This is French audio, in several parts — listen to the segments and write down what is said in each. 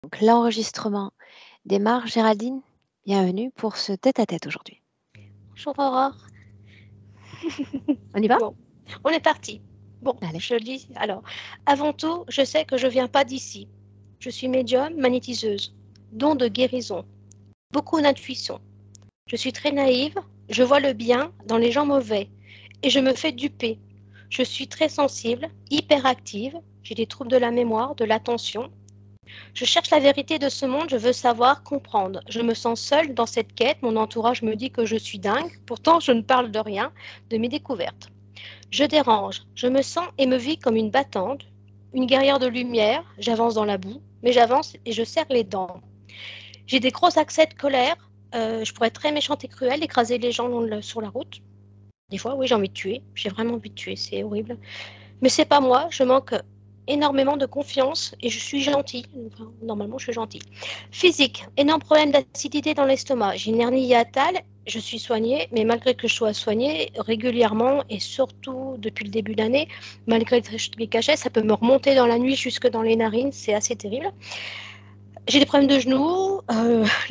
Donc, l'enregistrement démarre. Géraldine, bienvenue pour ce tête-à-tête aujourd'hui. Bonjour Aurore. On y va? Bon, on est parti. Bon, Allez. je lis. Alors, avant tout, je sais que je viens pas d'ici. Je suis médium, magnétiseuse, don de guérison, beaucoup d'intuition. Je suis très naïve, je vois le bien dans les gens mauvais et je me fais duper. Je suis très sensible, hyperactive, j'ai des troubles de la mémoire, de l'attention. Je cherche la vérité de ce monde, je veux savoir, comprendre. Je me sens seule dans cette quête, mon entourage me dit que je suis dingue, pourtant je ne parle de rien, de mes découvertes. Je dérange, je me sens et me vis comme une battante, une guerrière de lumière, j'avance dans la boue, mais j'avance et je serre les dents. J'ai des gros accès de colère, je pourrais être très méchante et cruelle, écraser les gens sur la route. Des fois, oui, j'ai envie de tuer, j'ai vraiment envie de tuer, c'est horrible. Mais c'est pas moi, je manque énormément de confiance et je suis gentille. Enfin, normalement, je suis gentille. Physique, énorme problème d'acidité dans l'estomac. J'ai une hernie hiatale, je suis soignée, mais malgré que je sois soignée régulièrement et surtout depuis le début de l'année, malgré les cachets, ça peut me remonter dans la nuit jusque dans les narines, c'est assez terrible. J'ai des problèmes de genoux,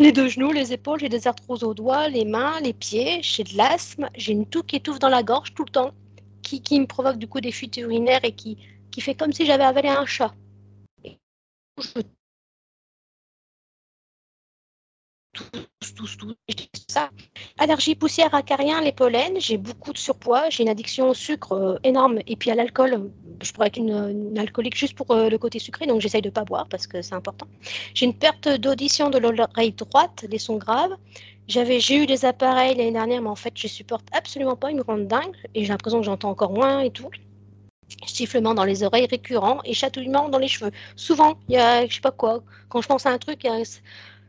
les deux genoux, les épaules, j'ai des arthroses aux doigts, les mains, les pieds, j'ai de l'asthme, j'ai une toux qui étouffe dans la gorge tout le temps, qui me provoque du coup des fuites urinaires et qui fait comme si j'avais avalé un chat. Et je tousse, ça. Allergie poussière, acarien, les pollens, j'ai beaucoup de surpoids, j'ai une addiction au sucre énorme et puis à l'alcool, je pourrais être une alcoolique juste pour le côté sucré, donc j'essaye de ne pas boire parce que c'est important. J'ai une perte d'audition de l'oreille droite, des sons graves. J'ai eu des appareils l'année dernière, mais en fait, je supporte absolument pas, ils me rendent dingue et j'ai l'impression que j'entends encore moins et tout. Sifflement dans les oreilles récurrent et chatouillement dans les cheveux. Souvent, il y a, je sais pas quoi, quand je pense à un truc,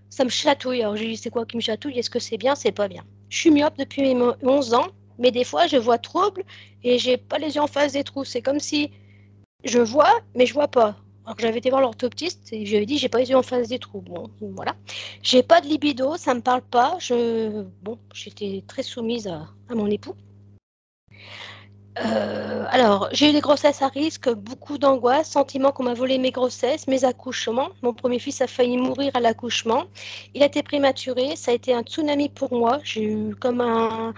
ça me chatouille. Alors, je dis, c'est quoi qui me chatouille? Est-ce que c'est bien? C'est pas bien. Je suis myope depuis mes 11 ans, mais des fois, je vois trouble et j'ai pas les yeux en face des trous. C'est comme si je vois, mais je vois pas. Alors que j'avais été voir l'orthoptiste et je lui avais dit, j'ai pas les yeux en face des trous. Bon, voilà. J'ai pas de libido, ça me parle pas. Bon, j'étais très soumise à mon époux. Alors, j'ai eu des grossesses à risque, beaucoup d'angoisse, sentiment qu'on m'a volé mes grossesses, mes accouchements. Mon premier fils a failli mourir à l'accouchement. Il a été prématuré, ça a été un tsunami pour moi. J'ai eu comme un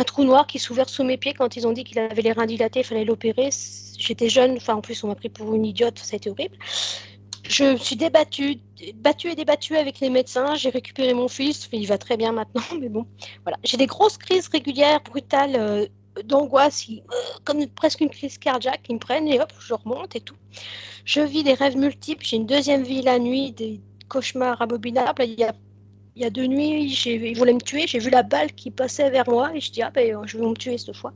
trou noir qui s'est ouvert sous mes pieds quand ils ont dit qu'il avait les reins dilatés, il fallait l'opérer. J'étais jeune, enfin en plus on m'a pris pour une idiote, ça a été horrible. Je me suis battue et débattue avec les médecins. J'ai récupéré mon fils, il va très bien maintenant, mais bon, voilà. J'ai des grosses crises régulières, brutales, d'angoisse, comme presque une crise cardiaque qui me prennent et hop, je remonte et tout. Je vis des rêves multiples. J'ai une deuxième vie la nuit, des cauchemars abominables. Il y a 2 nuits, ils voulaient me tuer. J'ai vu la balle qui passait vers moi et je dis ah ben je vais me tuer cette fois.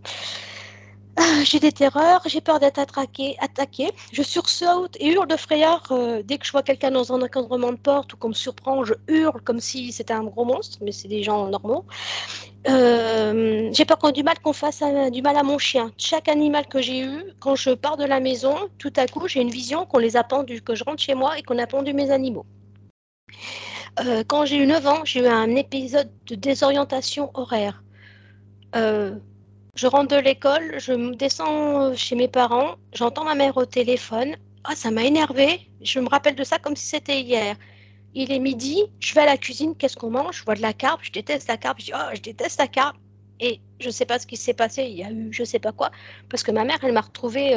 J'ai des terreurs, j'ai peur d'être attaquée. Je sursaute et hurle de frayeur dès que je vois quelqu'un dans un encadrement de porte ou qu'on me surprend, je hurle comme si c'était un gros monstre, mais c'est des gens normaux. J'ai peur qu'on fasse du mal à mon chien. Chaque animal que j'ai eu, quand je pars de la maison, tout à coup, j'ai une vision qu'on les a pendus, que je rentre chez moi et qu'on a pendu mes animaux. Quand j'ai eu 9 ans, j'ai eu un épisode de désorientation horaire. Euh, Je rentre de l'école, je me descends chez mes parents, j'entends ma mère au téléphone. Ah, ça m'a énervée. Je me rappelle de ça comme si c'était hier. Il est midi, je vais à la cuisine, qu'est-ce qu'on mange? Je vois de la carpe, je déteste la carpe. Je dis, oh, je déteste la carpe. Et je ne sais pas ce qui s'est passé, il y a eu je ne sais pas quoi, parce que ma mère, elle m'a retrouvé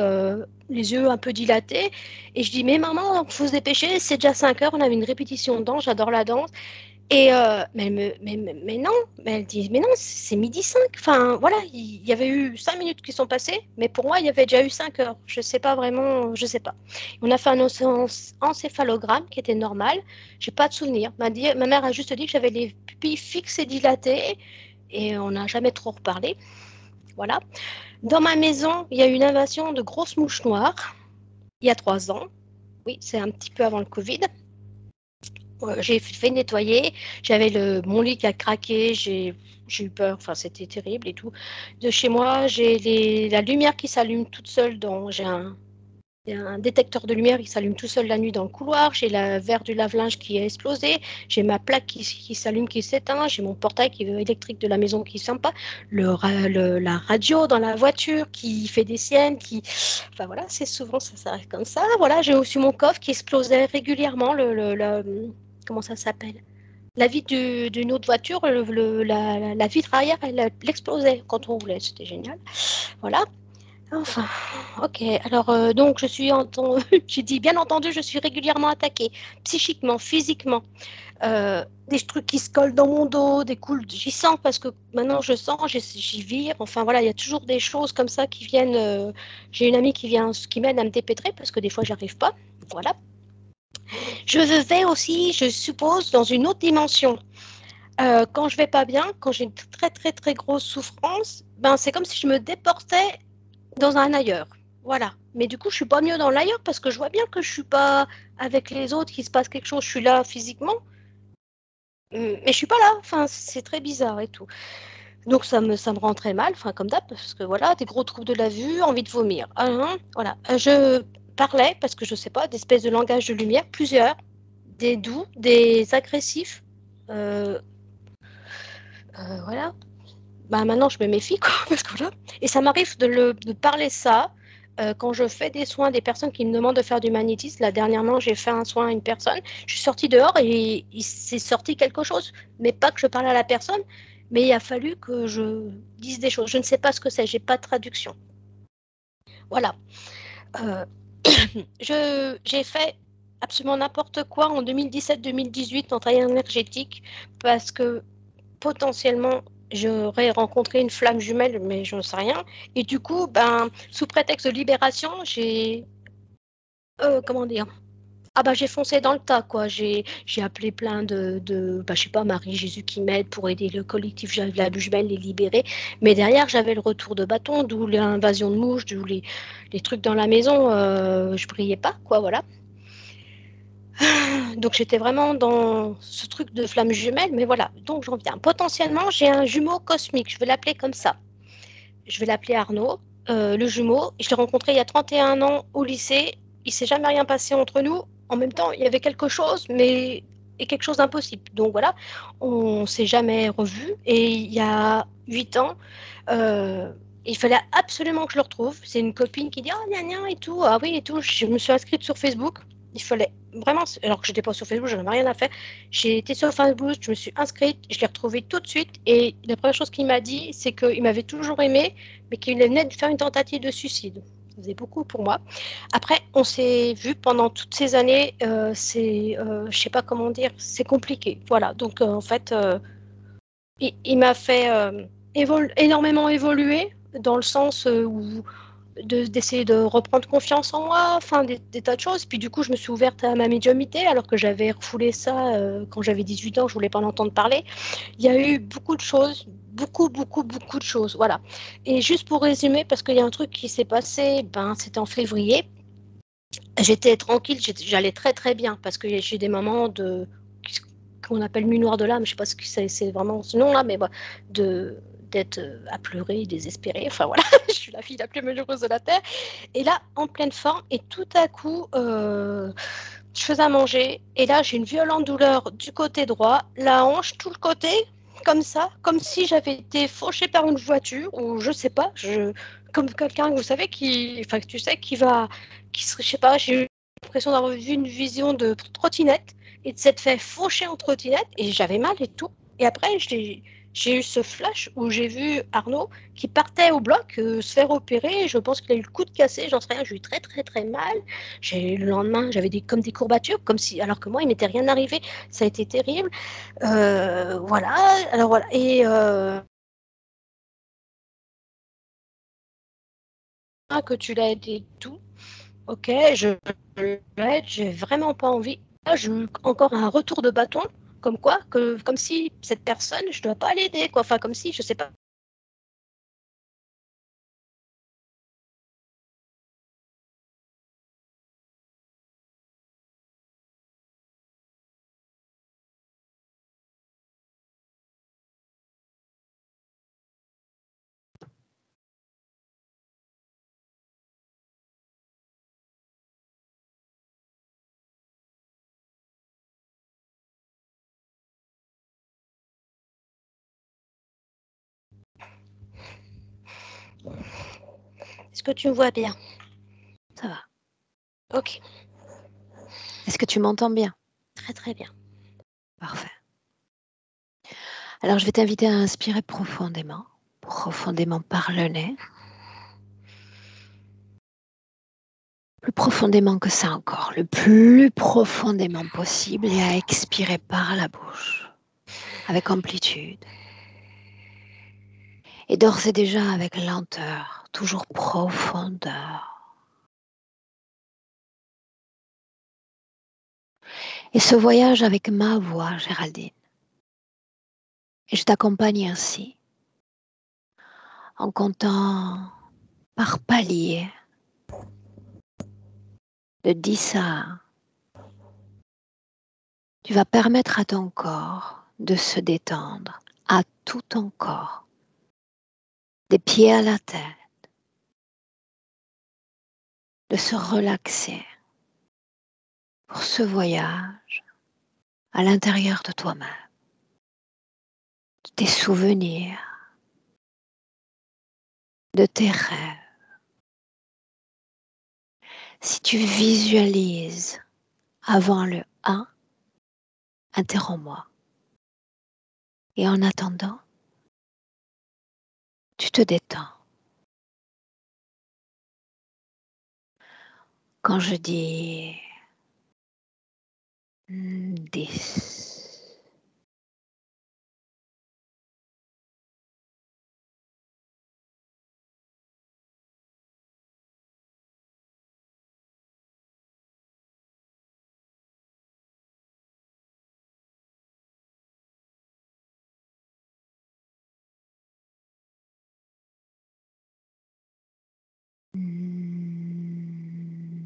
les yeux un peu dilatés. Et je dis, mais maman, il faut se dépêcher, c'est déjà 5 heures, on avait une répétition de danse, j'adore la danse. Et mais non, mais elle dit, mais non, c'est midi 5. Enfin, voilà, il y avait eu 5 minutes qui sont passées, mais pour moi, il y avait déjà eu 5 heures. Je sais pas vraiment, je sais pas. On a fait un encéphalogramme qui était normal. J'ai pas de souvenir. Ma mère a juste dit que j'avais les pupilles fixes et dilatées, et on n'a jamais trop reparlé. Voilà. Dans ma maison, il y a eu une invasion de grosses mouches noires il y a 3 ans. Oui, c'est un petit peu avant le Covid. J'ai fait nettoyer, j'avais mon lit qui a craqué, j'ai eu peur, enfin c'était terrible et tout. De chez moi, j'ai la lumière qui s'allume toute seule, j'ai Il y a un détecteur de lumière, il s'allume tout seul la nuit dans le couloir. J'ai le verre du lave-linge qui a explosé. J'ai ma plaque qui s'allume, qui s'éteint. J'ai mon portail électrique de la maison qui ne s'allume pas. La radio dans la voiture qui fait des siennes. Enfin voilà, c'est souvent ça s'arrête comme ça. Voilà, j'ai aussi mon coffre qui explosait régulièrement. Comment ça s'appelle? La vitre d'une autre voiture, la vitre arrière, elle explosait quand on roulait. C'était génial. Voilà. Enfin, ok. Alors, donc, j'ai dit, bien entendu, je suis régulièrement attaquée, psychiquement, physiquement. Des trucs qui se collent dans mon dos, des coups, j'y sens parce que maintenant je sens, j'y vire. Enfin, voilà, il y a toujours des choses comme ça qui viennent. J'ai une amie qui m'aide à me dépêtrer parce que des fois, j'arrive pas. Voilà. Je vais aussi, je suppose, dans une autre dimension. Quand je vais pas bien, quand j'ai une très, très, très grosse souffrance, ben, c'est comme si je me déportais dans un ailleurs. Voilà. Mais du coup, je suis pas mieux dans l'ailleurs parce que je vois bien que je suis pas avec les autres, qu'il se passe quelque chose. Je suis là physiquement, mais je suis pas là. Enfin, c'est très bizarre et tout. Donc ça me rend très mal, enfin comme d'hab, parce que voilà, des gros troubles de la vue, envie de vomir. Voilà. Je parlais parce que je sais pas, d'espèces de langage de lumière, plusieurs, des doux, des agressifs. Euh, voilà. Bah, maintenant, je me méfie, quoi, parce que voilà. Et ça m'arrive de parler ça quand je fais des soins, des personnes qui me demandent de faire du magnétisme. Là, dernièrement, j'ai fait un soin à une personne. Je suis sortie dehors et il s'est sorti quelque chose. Mais pas que je parle à la personne, mais il a fallu que je dise des choses. Je ne sais pas ce que c'est, j'ai pas de traduction. Voilà. Euh, j'ai fait absolument n'importe quoi en 2017-2018 en travail énergétique parce que potentiellement, j'aurais rencontré une flamme jumelle, mais je ne sais rien. Et du coup, ben, sous prétexte de libération, comment dire, j'ai foncé dans le tas, quoi. J'ai appelé plein je sais pas, Marie, Jésus qui m'aide pour aider le collectif, j'avais la jumelle, les libérer. Mais derrière, j'avais le retour de bâton, d'où l'invasion de mouches, d'où les trucs dans la maison, je brillais pas, quoi, voilà. Donc j'étais vraiment dans ce truc de flamme jumelle, mais voilà, donc j'en viens. Potentiellement, j'ai un jumeau cosmique, je vais l'appeler comme ça. Je vais l'appeler Arnaud, le jumeau. Je l'ai rencontré il y a 31 ans au lycée. Il ne s'est jamais rien passé entre nous. En même temps, il y avait quelque chose, mais et quelque chose d'impossible. Donc voilà, on ne s'est jamais revus. Et il y a 8 ans, il fallait absolument que je le retrouve. C'est une copine qui dit ah gna gna et tout, ah oui et tout. Je me suis inscrite sur Facebook. Il fallait vraiment, alors que j'étais pas sur Facebook, je n'avais rien à faire. J'ai été sur Facebook, je me suis inscrite, je l'ai retrouvé tout de suite. Et la première chose qu'il m'a dit, c'est qu'il m'avait toujours aimé, mais qu'il venait de faire une tentative de suicide. Ça faisait beaucoup pour moi. Après, on s'est vu pendant toutes ces années. Je sais pas comment dire, c'est compliqué. Voilà. Donc en fait, il m'a fait énormément évoluer dans le sens où d'essayer de reprendre confiance en moi, enfin des tas de choses. Puis du coup, je me suis ouverte à ma médiumnité alors que j'avais refoulé ça quand j'avais 18 ans, je voulais pas en entendre parler. Il y a eu beaucoup de choses, beaucoup, beaucoup, beaucoup de choses, voilà. Et juste pour résumer, parce qu'il y a un truc qui s'est passé, ben, c'était en février. J'étais tranquille, j'allais très très bien parce que j'ai des moments qu'on appelle nuit noire de l'âme, je sais pas ce que c'est vraiment ce nom-là, mais bon, d'être à pleurer, désespérée, enfin voilà, je suis la fille la plus malheureuse de la Terre. Et là, en pleine forme, et tout à coup, je faisais à manger, et là, j'ai une violente douleur du côté droit, la hanche, tout le côté, comme ça, comme si j'avais été fauchée par une voiture, ou je sais pas, comme quelqu'un, vous savez, enfin, tu sais, je sais pas, j'ai eu l'impression d'avoir vu une vision de trottinette, et de s'être fait faucher en trottinette, et j'avais mal et tout. Et après, j'ai eu ce flash où j'ai vu Arnaud qui partait au bloc se faire opérer. Je pense qu'il a eu le coude cassé, j'en sais rien. J'ai eu très très très mal. Le lendemain, j'avais comme des courbatures, comme si, alors que moi, il m'était rien arrivé. Ça a été terrible. Voilà. Alors voilà. Et que tu l'aides et tout. Ok, je l'aide. J'ai vraiment pas envie. Là, j'ai eu encore un retour de bâton, comme quoi, comme si cette personne, je dois pas l'aider, quoi. Enfin, comme si, je sais pas. Est-ce que tu me vois bien? Ça va. Ok, Est-ce que tu m'entends bien? très très bien. Parfait. Alors, je vais t'inviter à inspirer profondément, profondément par le nez, plus profondément que ça encore, le plus profondément possible et à expirer par la bouche, avec amplitude. Et d'ores et déjà avec lenteur, toujours profondeur. Et ce voyage avec ma voix, Géraldine. Et je t'accompagne ainsi, en comptant par palier, de 10 à 1. Tu vas permettre à ton corps de se détendre, à tout ton corps, des pieds à la tête, de se relaxer pour ce voyage à l'intérieur de toi-même, de tes souvenirs, de tes rêves. Si tu visualises avant le 1, interromps-moi. Et en attendant, tu te détends. Quand je dis 10,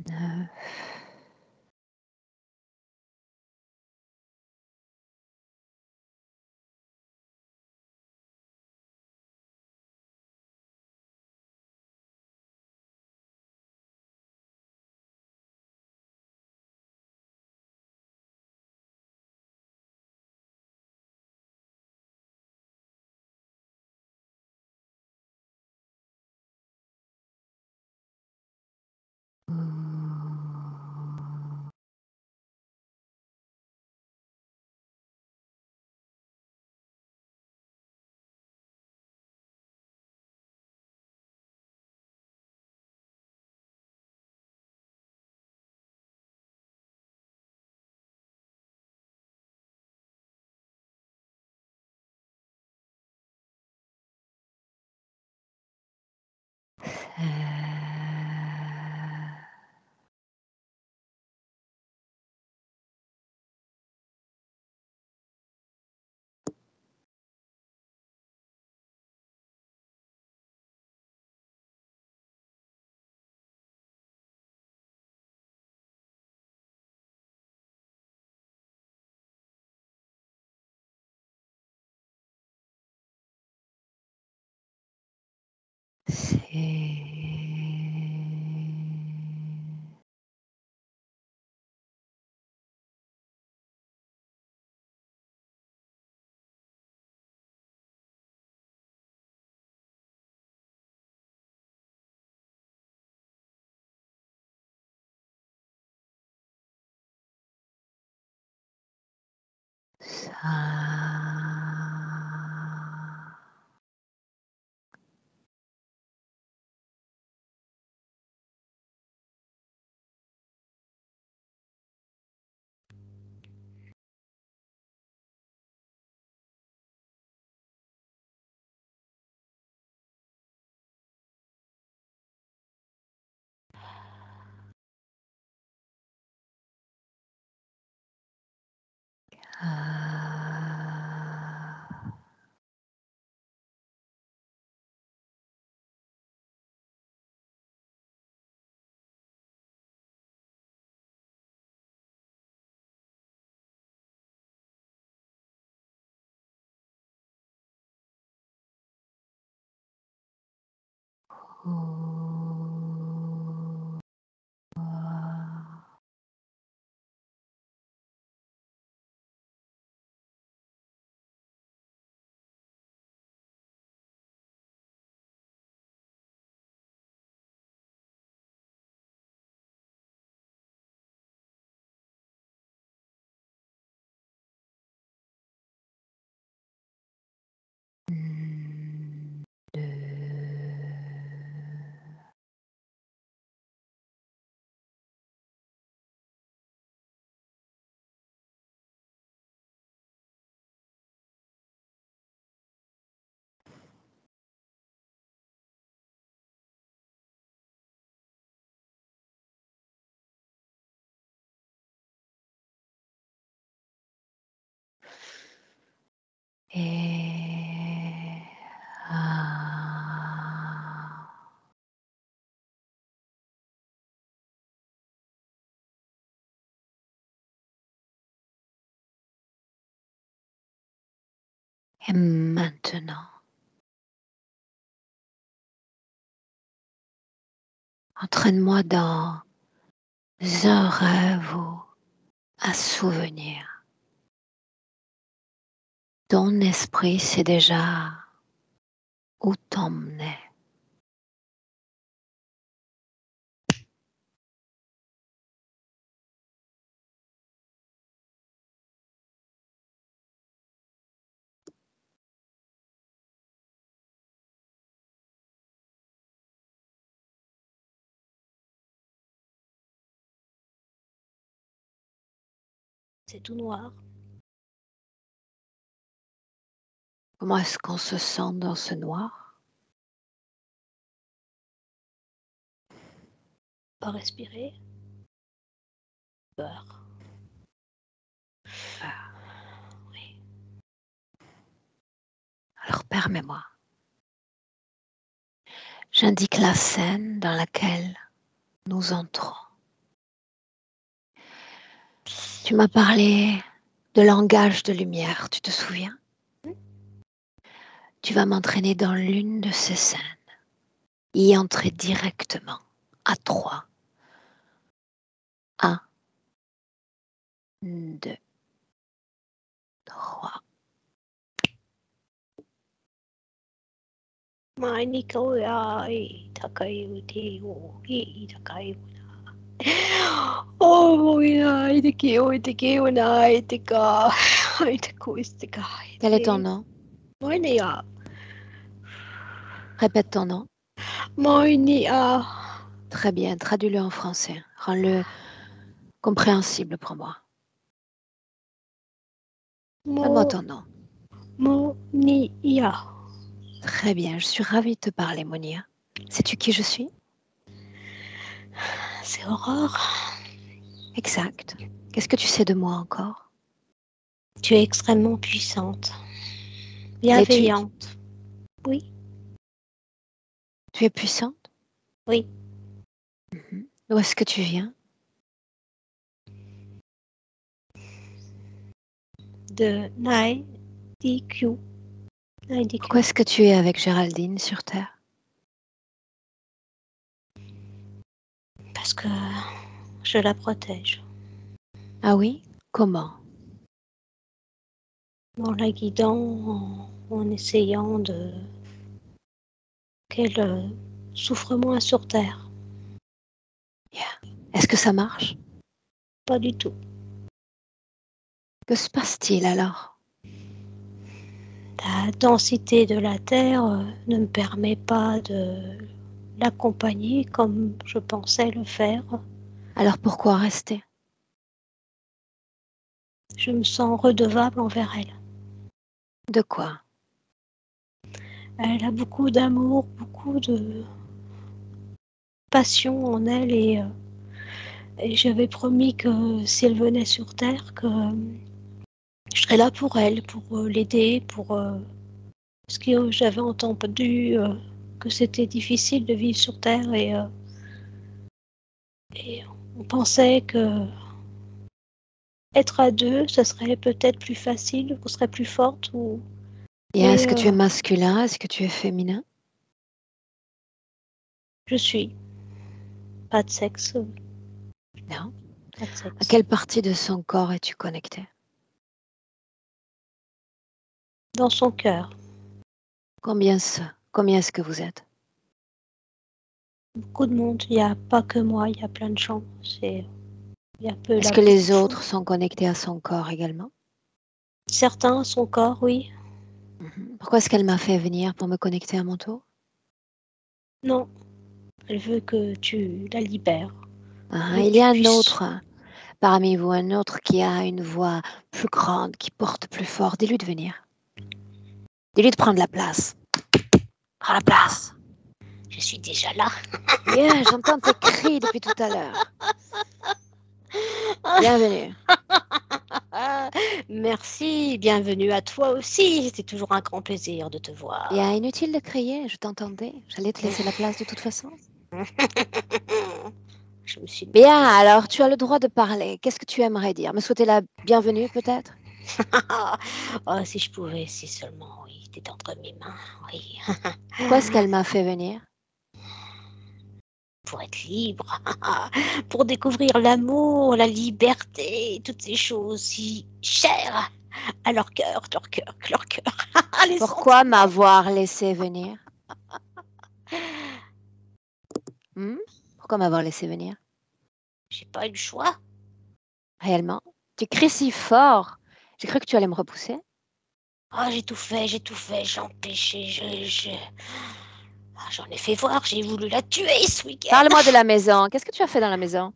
neuf, c'est ça. Et et maintenant, entraîne-moi dans un rêve ou un souvenir. Ton esprit sait déjà où t'emmener. C'est tout noir. Comment est-ce qu'on se sent dans ce noir? Pas respirer. Peur. Oui. Alors permets-moi. J'indique la scène dans laquelle nous entrons. Tu m'as parlé de langage de lumière, tu te souviens? Tu vas m'entraîner dans l'une de ces scènes, y entrer directement, à 3. 1, 2, 3. Mai ni kau ai takai o te o i takai o na. Oh i te ke o na i te ka i te ko i te ka. Quel est ton nom? Mai ni a. Répète ton nom. Mai ni a. Très bien, traduis-le en français. Rends-le compréhensible pour moi. Donne-moi ton nom. Mo ni a. Très bien, je suis ravie de te parler, Monia. Sais-tu qui je suis? C'est Aurore. Exact. Qu'est-ce que tu sais de moi encore? Tu es extrêmement puissante. L'es-tu? Bienveillante. Oui. Tu es puissante? Oui. D'où est-ce que tu viens? De Nai DQ. Pourquoi est-ce que tu es avec Géraldine sur Terre? Parce que je la protège. Ah oui? Comment? En la guidant, en essayant de qu'elle souffre moins sur Terre. Yeah. Est-ce que ça marche? Pas du tout. Que se passe-t-il alors? La densité de la Terre ne me permet pas de l'accompagner comme je pensais le faire. Alors pourquoi rester? Je me sens redevable envers elle. De quoi? Elle a beaucoup d'amour, beaucoup de passion en elle et j'avais promis que si elle venait sur Terre, que je serais là pour elle, pour l'aider, pour parce que j'avais entendu que c'était difficile de vivre sur Terre et on pensait que être à deux, ça serait peut-être plus facile, qu'on serait plus forte. Yeah. Est-ce que tu es masculin? Est-ce que tu es féminin? Je suis. Pas de sexe. Non. Pas de sexe. À quelle partie de son corps es-tu connecté? Dans son cœur. Combien est-ce que vous êtes? Beaucoup de monde. Il n'y a pas que moi, il y a plein de gens. Il y a peu Est-ce là, que beaucoup les de gens. autres sont connectés à son corps également? Certains, son corps, oui. Pourquoi est-ce qu'elle m'a fait venir pour me connecter à mon tour? Non. Elle veut que tu la libères. Il y a un autre parmi vous, un autre qui a une voix plus grande, qui porte plus fort. Dis-lui de venir. Dis-lui de prendre la place. Prends la place. Je suis déjà là. Yeah, j'entends tes cris depuis tout à l'heure. Bienvenue. Merci, bienvenue à toi aussi. C'est toujours un grand plaisir de te voir. Bien, inutile de crier, je t'entendais. J'allais te laisser la place de toute façon. Je me suis Bien, alors tu as le droit de parler. Qu'est-ce que tu aimerais dire? Me souhaiter la bienvenue peut-être? Oh, si je pouvais, si seulement, oui, t'es entre mes mains, oui. Pourquoi est-ce qu'elle m'a fait venir? Pour être libre, pour découvrir l'amour, la liberté, toutes ces choses si chères à leur cœur, les Pourquoi sentiments. m'avoir laissé venir? Pourquoi m'avoir laissé venir? J'ai pas eu le choix. Réellement? Tu cries si fort. J'ai cru que tu allais me repousser. Oh, j'ai tout fait, j'ai empêché, j'en ai fait voir, j'ai voulu la tuer ce week-end. Parle-moi de la maison. Qu'est-ce que tu as fait dans la maison?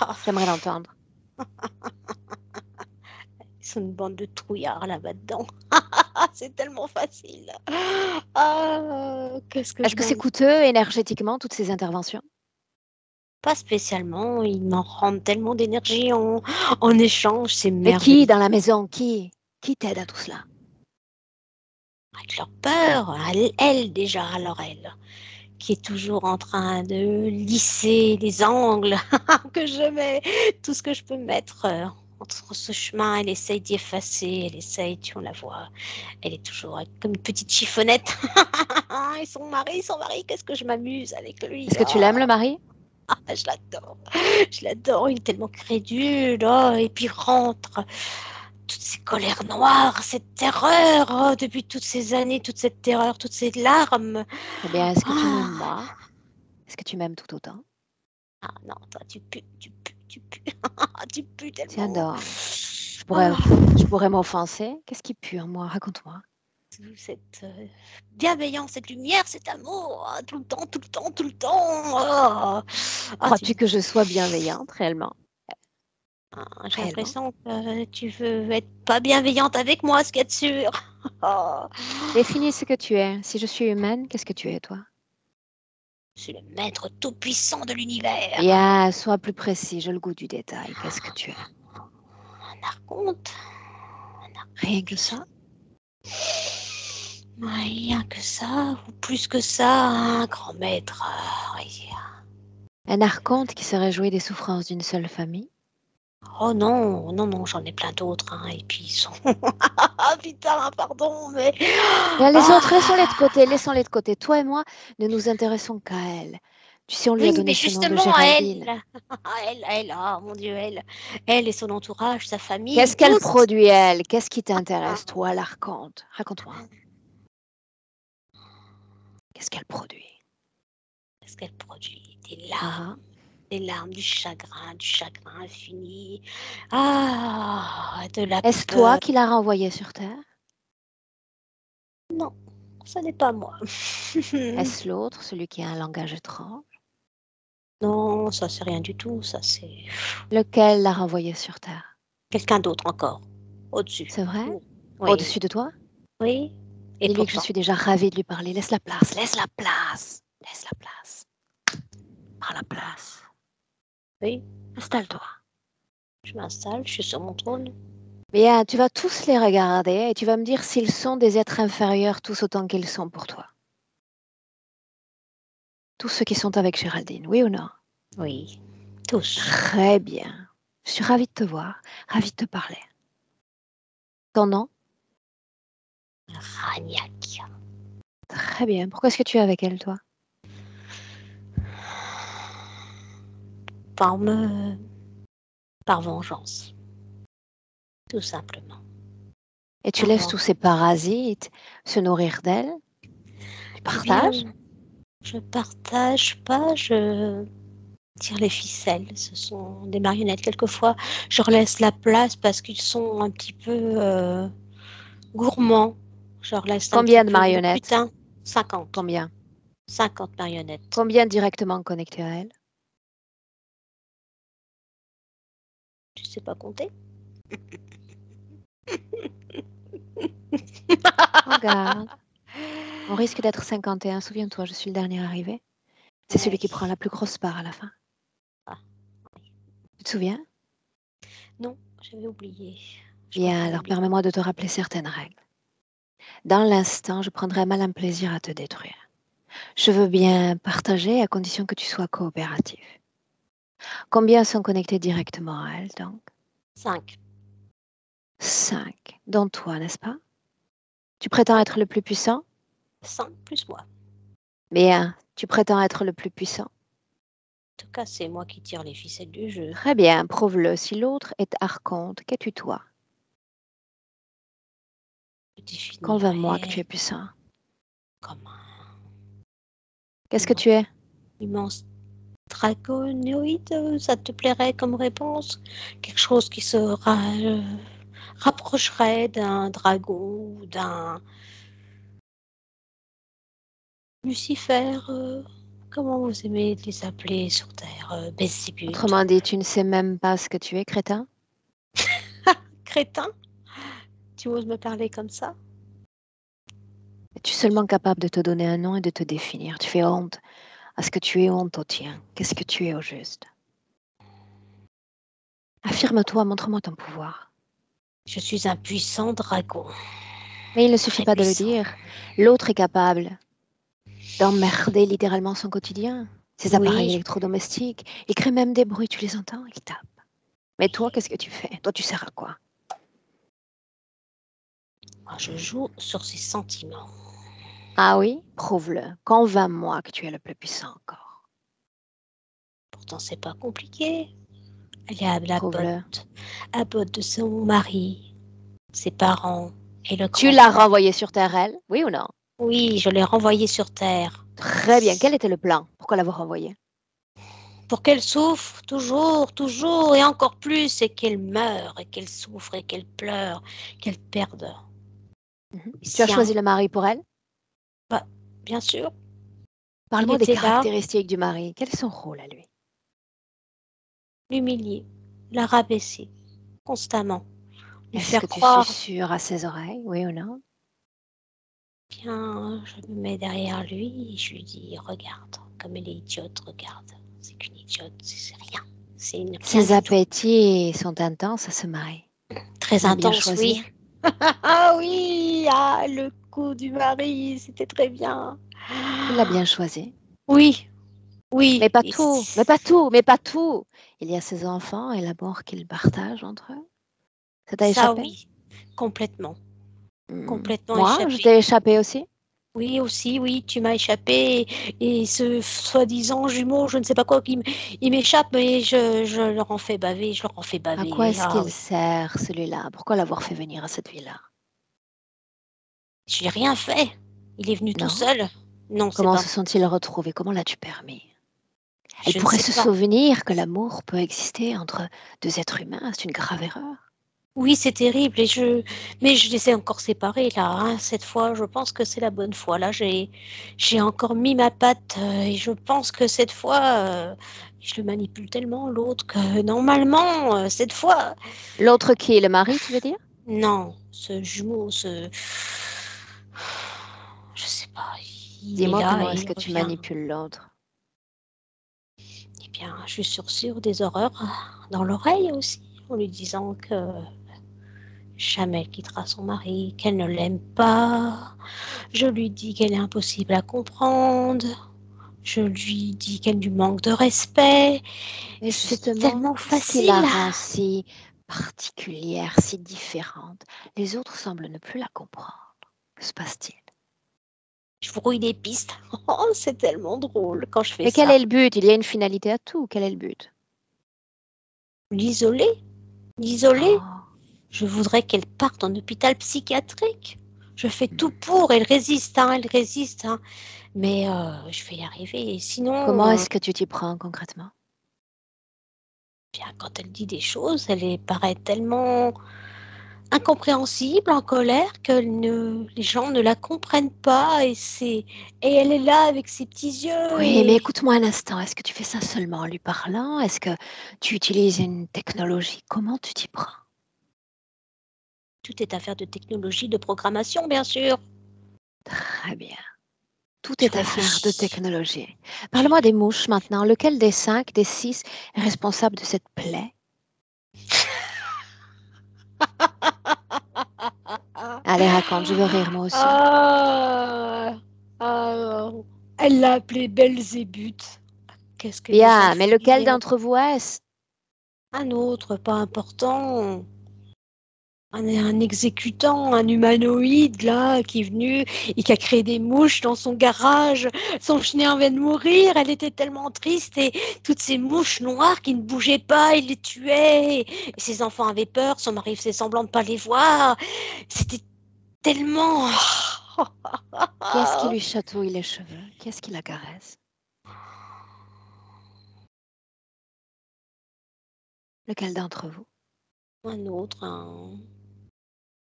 Oh, J'aimerais l'entendre. ils sont une bande de trouillards là-dedans. C'est tellement facile. Ah, qu'est-ce que Est-ce je que c'est m'en... coûteux énergétiquement, toutes ces interventions? Pas spécialement, ils m'en rendent tellement d'énergie en échange, c'est Mais qui merveilleux. dans la maison? Qui t'aide à tout cela? Avec leur peur, elle déjà, alors elle, qui est toujours en train de lisser les angles que je mets, tout ce que je peux mettre entre ce chemin, elle essaye d'y effacer, elle essaye, tu on la voit, elle est toujours comme une petite chiffonnette. Et son mari, qu'est-ce que je m'amuse avec lui. Est-ce que tu l'aimes, le mari? Je l'adore, il est tellement crédule, oh, et puis rentre toutes ces colères noires, cette terreur, oh, depuis toutes ces années, toute cette terreur, toutes ces larmes. Eh bien, est-ce que tu m'aimes, Ah, moi? Est-ce que tu m'aimes tout autant? ah non, toi, tu pues, tu pues, tu pues Tiens tellement. donc, Ah, je pourrais m'offenser. Qu'est-ce qui pue en moi? Raconte-moi. cette bienveillance, cette lumière, cet amour, ah, tout le temps, tout le temps, tout le temps. Oh. Ah, Crois-tu que je sois bienveillante, réellement? j'ai Réellement? l'impression que tu veux être pas bienveillante avec moi, ce qu'il y a de sûr. Oh. Définis ce que tu es. Si je suis humaine, qu'est-ce que tu es, toi? Je suis le maître tout-puissant de l'univers. Bien, sois plus précis. J'ai le goût du détail. Qu'est-ce que tu es? Un archonte. Rien que ça? Rien que ça, ou plus que ça, un grand maître. Oui. Un archonte qui se réjouit des souffrances d'une seule famille? Oh non, non, non, j'en ai plein d'autres. Hein, et puis ils sont... Ah putain, pardon, mais... Bien, les autres, laissons-les de Ah côté, laissons-les de côté. Toi et moi ne nous intéressons qu'à elle. Tu sais, on lui a oui, mais donné ce nom de justement, Géraldine. oh mon Dieu, elle et son entourage, sa famille, Qu'est-ce qu'elle tous. produit, elle? Qu'est-ce qui t'intéresse, toi, l'archonte? Raconte-moi. Qu'est-ce qu'elle produit? Qu'est-ce qu'elle produit? Ah, Des larmes, du chagrin infini. Ah, de la est-ce toi peur. qui l'as renvoyée sur Terre? Non, ce n'est pas moi. Est-ce l'autre, celui qui a un langage étrange? Non, ça c'est rien du tout, ça c'est Lequel l'a renvoyée sur Terre? quelqu'un d'autre encore, au-dessus. C'est vrai? Oui, Au-dessus de toi? oui, et Dis-lui que je pourtant. suis déjà ravie de lui parler. Laisse la place, laisse la place, laisse la place. Prends la place. Oui, Installe-toi. je m'installe, je suis sur mon trône. Bien, tu vas tous les regarder et tu vas me dire s'ils sont des êtres inférieurs tous autant qu'ils sont pour toi. Tous ceux qui sont avec Géraldine, oui ou non? Oui, tous. Très bien. Je suis ravie de te voir, ravie de te parler. Ton nom? Ragnac. Très bien. Pourquoi est-ce que tu es avec elle, toi? Par me... Par vengeance, tout simplement. Et tu Par laisses tous vengeance. ces parasites se nourrir d'elle? Tu Eh bien, partages? je partage pas, je tire les ficelles. Ce sont des marionnettes. Quelquefois, je leur laisse la place parce qu'ils sont un petit peu gourmands. Je leur laisse un petit Combien de peu de marionnettes? putain. 50. Combien? 50 marionnettes. Combien directement connectées à elle? Tu sais pas compter? Regarde. On risque d'être 51. Souviens-toi, je suis le dernier arrivé. C'est celui Ouais. qui prend la plus grosse part à la fin. Ah, Tu te souviens? non, j'avais oublié. Je peux Bien, pas alors l'oublier. permets-moi de te rappeler certaines règles. Dans l'instant, je prendrai un malin plaisir à te détruire. Je veux bien partager à condition que tu sois coopératif. Combien sont connectés directement à elle, donc? 5. 5. Dont toi, n'est-ce pas? Tu prétends Ouais. être le plus puissant? 5 plus moi. Bien, tu prétends être le plus puissant. En tout cas, c'est moi qui tire les ficelles du jeu. Très bien, prouve-le. Si l'autre est archonte, qu'es-tu toi? Je Convainc-moi que tu es définirais puissant. comme un Qu'est-ce que tu es? immense dragonoïde. Ça te plairait comme réponse? Quelque chose qui se rapprocherait d'un dragon ou d'un Lucifer. Comment vous aimez les appeler sur Terre? Belzébuth. Autrement dit, tu ne sais même pas ce que tu es, crétin? Crétin? Tu oses me parler comme ça? Es-tu seulement capable de te donner un nom et de te définir? Tu fais honte à ce que tu es, honte au tien. Qu'est-ce que tu es au juste? Affirme-toi, montre-moi ton pouvoir. Je suis un puissant dragon. Mais il ne suffit Très pas de le puissant. dire. L'autre est capable d'emmerder littéralement son quotidien, ses appareils Oui, électrodomestiques. Il crée même des bruits, tu les entends, il tape. Mais toi, qu'est-ce que tu fais? Toi, tu sers à quoi? moi, je joue sur ses sentiments. Ah oui? Prouve-le. Convainc-moi que tu es le plus puissant encore. Pourtant, c'est pas compliqué. Elle est à la Prouve-le. botte de son mari, ses parents et le Tu grand l'as frère. renvoyé sur terre, elle? Oui ou non? Oui, je l'ai renvoyée sur Terre. Très bien. Quel était le plan? Pourquoi l'avoir renvoyé? Pour qu'elle souffre toujours, toujours et encore plus, et qu'elle meure, et qu'elle souffre, et qu'elle pleure, qu'elle perde les Tu as choisi siens. le mari pour elle? Bah, bien sûr, il Parle-moi des était là, caractéristiques du mari. Quel est son rôle à lui? l'humilier, la rabaisser, constamment, lui Est-ce que faire tu croire. susurres à ses oreilles? Oui ou non? Bien, je me mets derrière lui et je lui dis, regarde, comme elle est idiote, regarde. C'est qu'une idiote, c'est rien. C'est rien Ses du tout. appétits sont intenses à ce mari. Très Il l'a bien intense, choisi. oui. Ah oui, ah, le coup du mari, c'était très bien. Il l'a bien choisi. Oui, Mais oui. pas tout, mais pas tout, mais pas tout. Il y a ses enfants et l'amour qu'ils partagent entre eux. Ça t'a Ça, échappé? oui, complètement, Hmm. complètement Moi, je échappé. t'ai échappé aussi? Oui, aussi, oui, tu m'as échappé. Et ce soi-disant jumeau, je ne sais pas quoi, il m'échappe, mais je leur en fais baver, je leur en fais À quoi baver. est-ce Ah qu'il oui. sert, celui-là? Pourquoi l'avoir fait venir à cette ville-là? Je n'ai rien fait. Il est venu tout Non? seul. Non, c'est Comment pas se vrai. sont-ils retrouvés? Comment l'as-tu permis? Elle Je ne pourrait sais se pas. souvenir que l'amour peut exister entre deux êtres humains. C'est une grave erreur. Oui, c'est terrible. Mais je les ai encore séparés là, hein. Cette fois, je pense que c'est la bonne fois. Là, j'ai encore mis ma patte et je pense que cette fois, je le manipule tellement l'autre que normalement, cette fois, L'autre qui est le mari, tu veux dire? non, ce jumeau, je sais pas, il est Dis-moi là comment et est-ce il que tu revient. manipules l'autre? Eh bien, je suis sûre des horreurs dans l'oreille aussi, en lui disant que jamais elle quittera son mari, qu'elle ne l'aime pas. Je lui dis qu'elle est impossible à comprendre. Je lui dis qu'elle lui manque de respect. Et C'est justement, tellement qu'est-ce qui la facile. rend si particulière, si différente? Les autres semblent ne plus la comprendre. Que se passe-t-il? Je brouille des pistes. Oh, c'est tellement drôle quand je fais Mais quel ça. est le but? Il y a une finalité à tout. Quel est le but? L'isoler, l'isoler. Oh. Je voudrais qu'elle parte en hôpital psychiatrique. Je fais tout Hmm. pour. Elle résiste, hein, elle résiste, hein. Mais je vais y arriver. Et Comment sinon, est-ce que tu t'y prends concrètement? bien, quand elle dit des choses, paraît tellement incompréhensible, en colère, les gens ne la comprennent pas. Et elle est là avec ses petits yeux Oui, mais et écoute-moi un instant. Est-ce que tu fais ça seulement en lui parlant? Est-ce que tu utilises une technologie? Comment tu t'y prends? tout est affaire de technologie, de programmation, bien sûr. Très bien. Tout Je est affaire de réfléchis. technologie. Je Parle-moi des mouches maintenant. Lequel des 5, des 6 est responsable de cette plaie? Allez, raconte, je veux rire moi aussi. Ah, ah, elle l'a appelé Belzébuth. Qu'est-ce qu'elle nous a Bien, mais fait lequel rire. d'entre vous est-ce? Un autre, pas important. Un exécutant, un humanoïde là qui est venu et qui a créé des mouches dans son garage. Son chien vient de mourir, elle était tellement triste et toutes ces mouches noires qui ne bougeaient pas, il les tuait. Et ses enfants avaient peur, son mari faisait semblant de ne pas les voir. C'était tellement... Qui est-ce qui lui chatouille les cheveux? Qui est-ce qui la caresse? Lequel d'entre vous? Un autre, un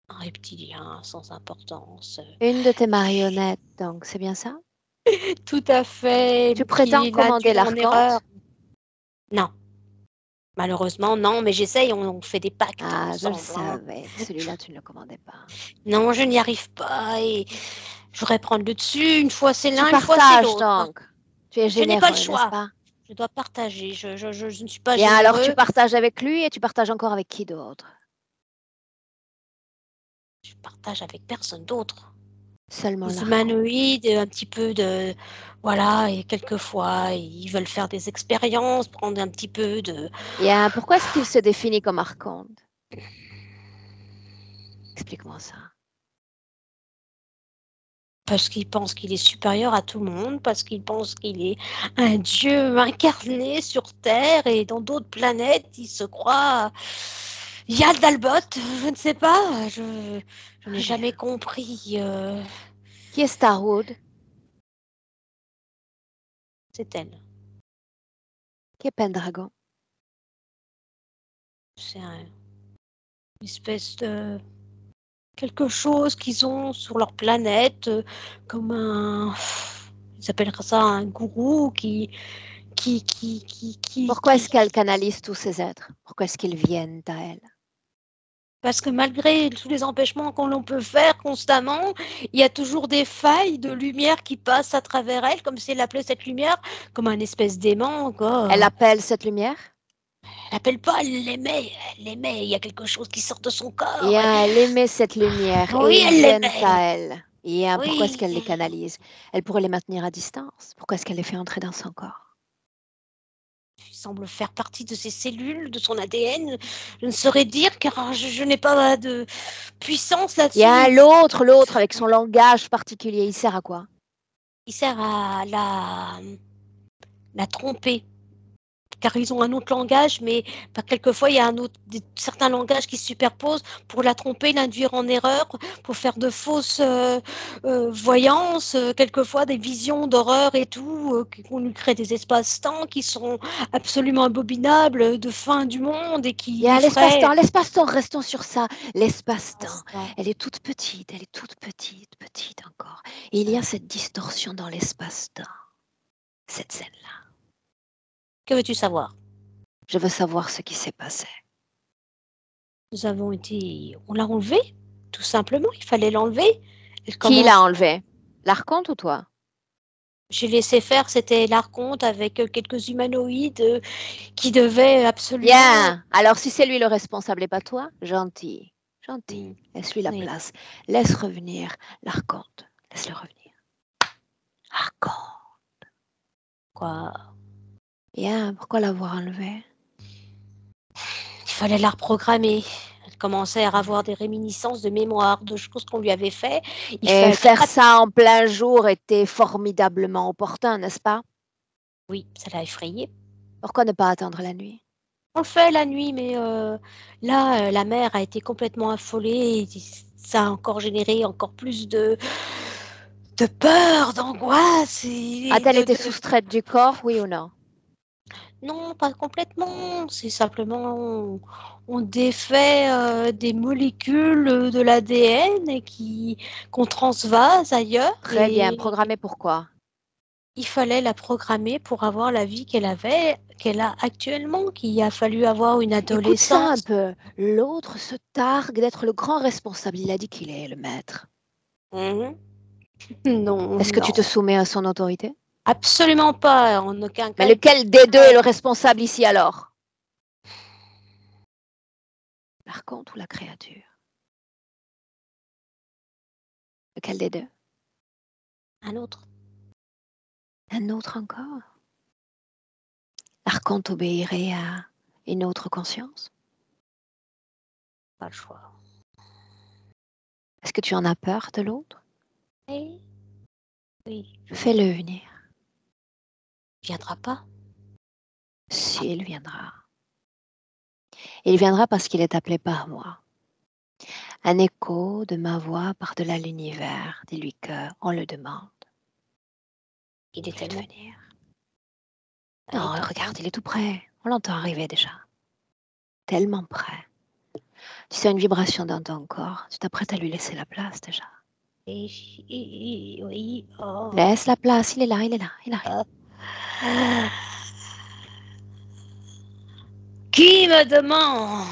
reptilien sans importance. Une de tes marionnettes, donc, c'est bien ça? Tout à fait, Tu prétends qui commander l'induit en erreur. l'archonte? Non, malheureusement, non, mais j'essaye, on fait des pactes Ah, je le ensemble, hein. savais. Celui-là, tu ne le commandais pas. Non, je n'y arrive pas et je voudrais prendre le dessus. Une fois c'est Tu l'un, une fois c'est partages l'autre. donc. Tu es Je n'ai pas le généreux, n'est-ce choix. pas? Je dois partager. Je ne suis pas Bien, alors tu généreux. partages avec lui et tu partages encore avec qui d'autre? Je partage avec personne d'autre. Seulement Les l'archonte. humanoïdes, un petit peu de... Voilà, et quelquefois, ils veulent faire des expériences, prendre un petit peu de... Bien, pourquoi est-ce qu'il se définit comme archonte? Explique-moi ça. Parce qu'ils pensent qu'il est supérieur à tout le monde, parce qu'ils pensent qu'il est un dieu incarné sur Terre et dans d'autres planètes, il se croit Yal d'Albot, je ne sais pas, je n'ai jamais compris. Qui est Starwood? C'est elle. Qui est Pendragon? C'est une espèce de quelque chose qu'ils ont sur leur planète, comme un... Ils appellent ça un gourou Pourquoi est-ce qu'elle qui canalise tous ces êtres? Pourquoi est-ce qu'ils viennent à elle? parce que malgré tous les empêchements qu'on l'on peut faire constamment, il y a toujours des failles de lumière qui passent à travers elle, comme si elle appelait cette lumière comme un espèce d'aimant, Elle quoi. appelle cette lumière? Elle l'appelle pas, elle l'aimait, il y a quelque chose qui sort de son corps. Bien, elle aimait cette lumière et Oui, ils elle viennent l'aimait. à elle. Bien, pourquoi est-ce Oui. qu'elle les canalise? Elle pourrait les maintenir à distance. Pourquoi est-ce qu'elle les fait entrer dans son corps? Il semble faire partie de ses cellules, de son ADN. Je ne saurais dire car je n'ai pas de puissance Bien, là-dessus. l'autre avec son langage particulier, il sert à quoi? Il sert à la tromper. Car ils ont un autre langage, mais quelquefois il y a certains langages qui se superposent pour la tromper, l'induire en erreur, pour faire de fausses voyances, quelquefois des visions d'horreur et tout, qu'on lui crée des espaces-temps qui sont absolument abominables, de fin du monde et qui Bien, l'effraient. l'espace-temps, restons sur ça. L'espace-temps, elle est toute petite, petite encore. Et il y a cette distorsion dans l'espace-temps, cette scène-là. Que veux-tu savoir? Je veux savoir ce qui s'est passé. Nous avons été... On l'a enlevé, tout simplement, il fallait l'enlever. Elle Qui l'a commence... enlevé? L'archonte ou toi? J'ai laissé faire, c'était l'archonte avec quelques humanoïdes qui devaient absolument... Bien. Alors, si c'est lui le responsable et pas toi, gentil. Gentil. Laisse-lui la Oui. place. Laisse revenir l'archonte. Laisse-le revenir. Archonte. Quoi. Bien. Pourquoi l'avoir enlevé? Il fallait la reprogrammer. Elle commençait à avoir des réminiscences de mémoire, de choses qu'on lui avait fait. Il Et fallait... faire ça en plein jour était formidablement opportun, n'est-ce pas? Oui, ça l'a effrayée. Pourquoi ne pas attendre la nuit? On le fait la nuit, mais là, la mère a été complètement affolée. Et ça a encore généré encore plus de peur, d'angoisse. A-t-elle été soustraite du corps, oui ou non? Non, pas complètement. C'est simplement, on défait des molécules de l'ADN et qu'on transvase ailleurs. Très bien. Et Programmé pourquoi? il fallait la programmer pour avoir la vie qu'elle avait, qu'elle a actuellement, qu'il a fallu avoir une Écoute ça un adolescence. peu. L'autre se targue d'être le grand responsable. Il a dit qu'il est le maître. Mhm. Non, Est-ce que tu te non, soumets à son autorité? absolument pas. En aucun Mais cas, il lequel des deux est le responsable ici alors? L'archonte ou la créature? Lequel des deux? Un autre. Un autre encore? L'archonte obéirait à une autre conscience? Pas le choix. Est-ce que tu en as peur de l'autre? Oui. Oui. Fais-le venir. Il viendra pas. S'il viendra. Il viendra parce qu'il est appelé par moi. Un écho de ma voix par-delà l'univers. Dis-lui qu'on le demande. Il est Il va tellement. venir. Non, regarde, il est tout près. On l'entend arriver déjà. Tellement près. Tu sens une vibration dans ton corps. Tu t'apprêtes à lui laisser la place déjà. Oui. Oh. Laisse la place, il est là, il arrive. Qui me demande?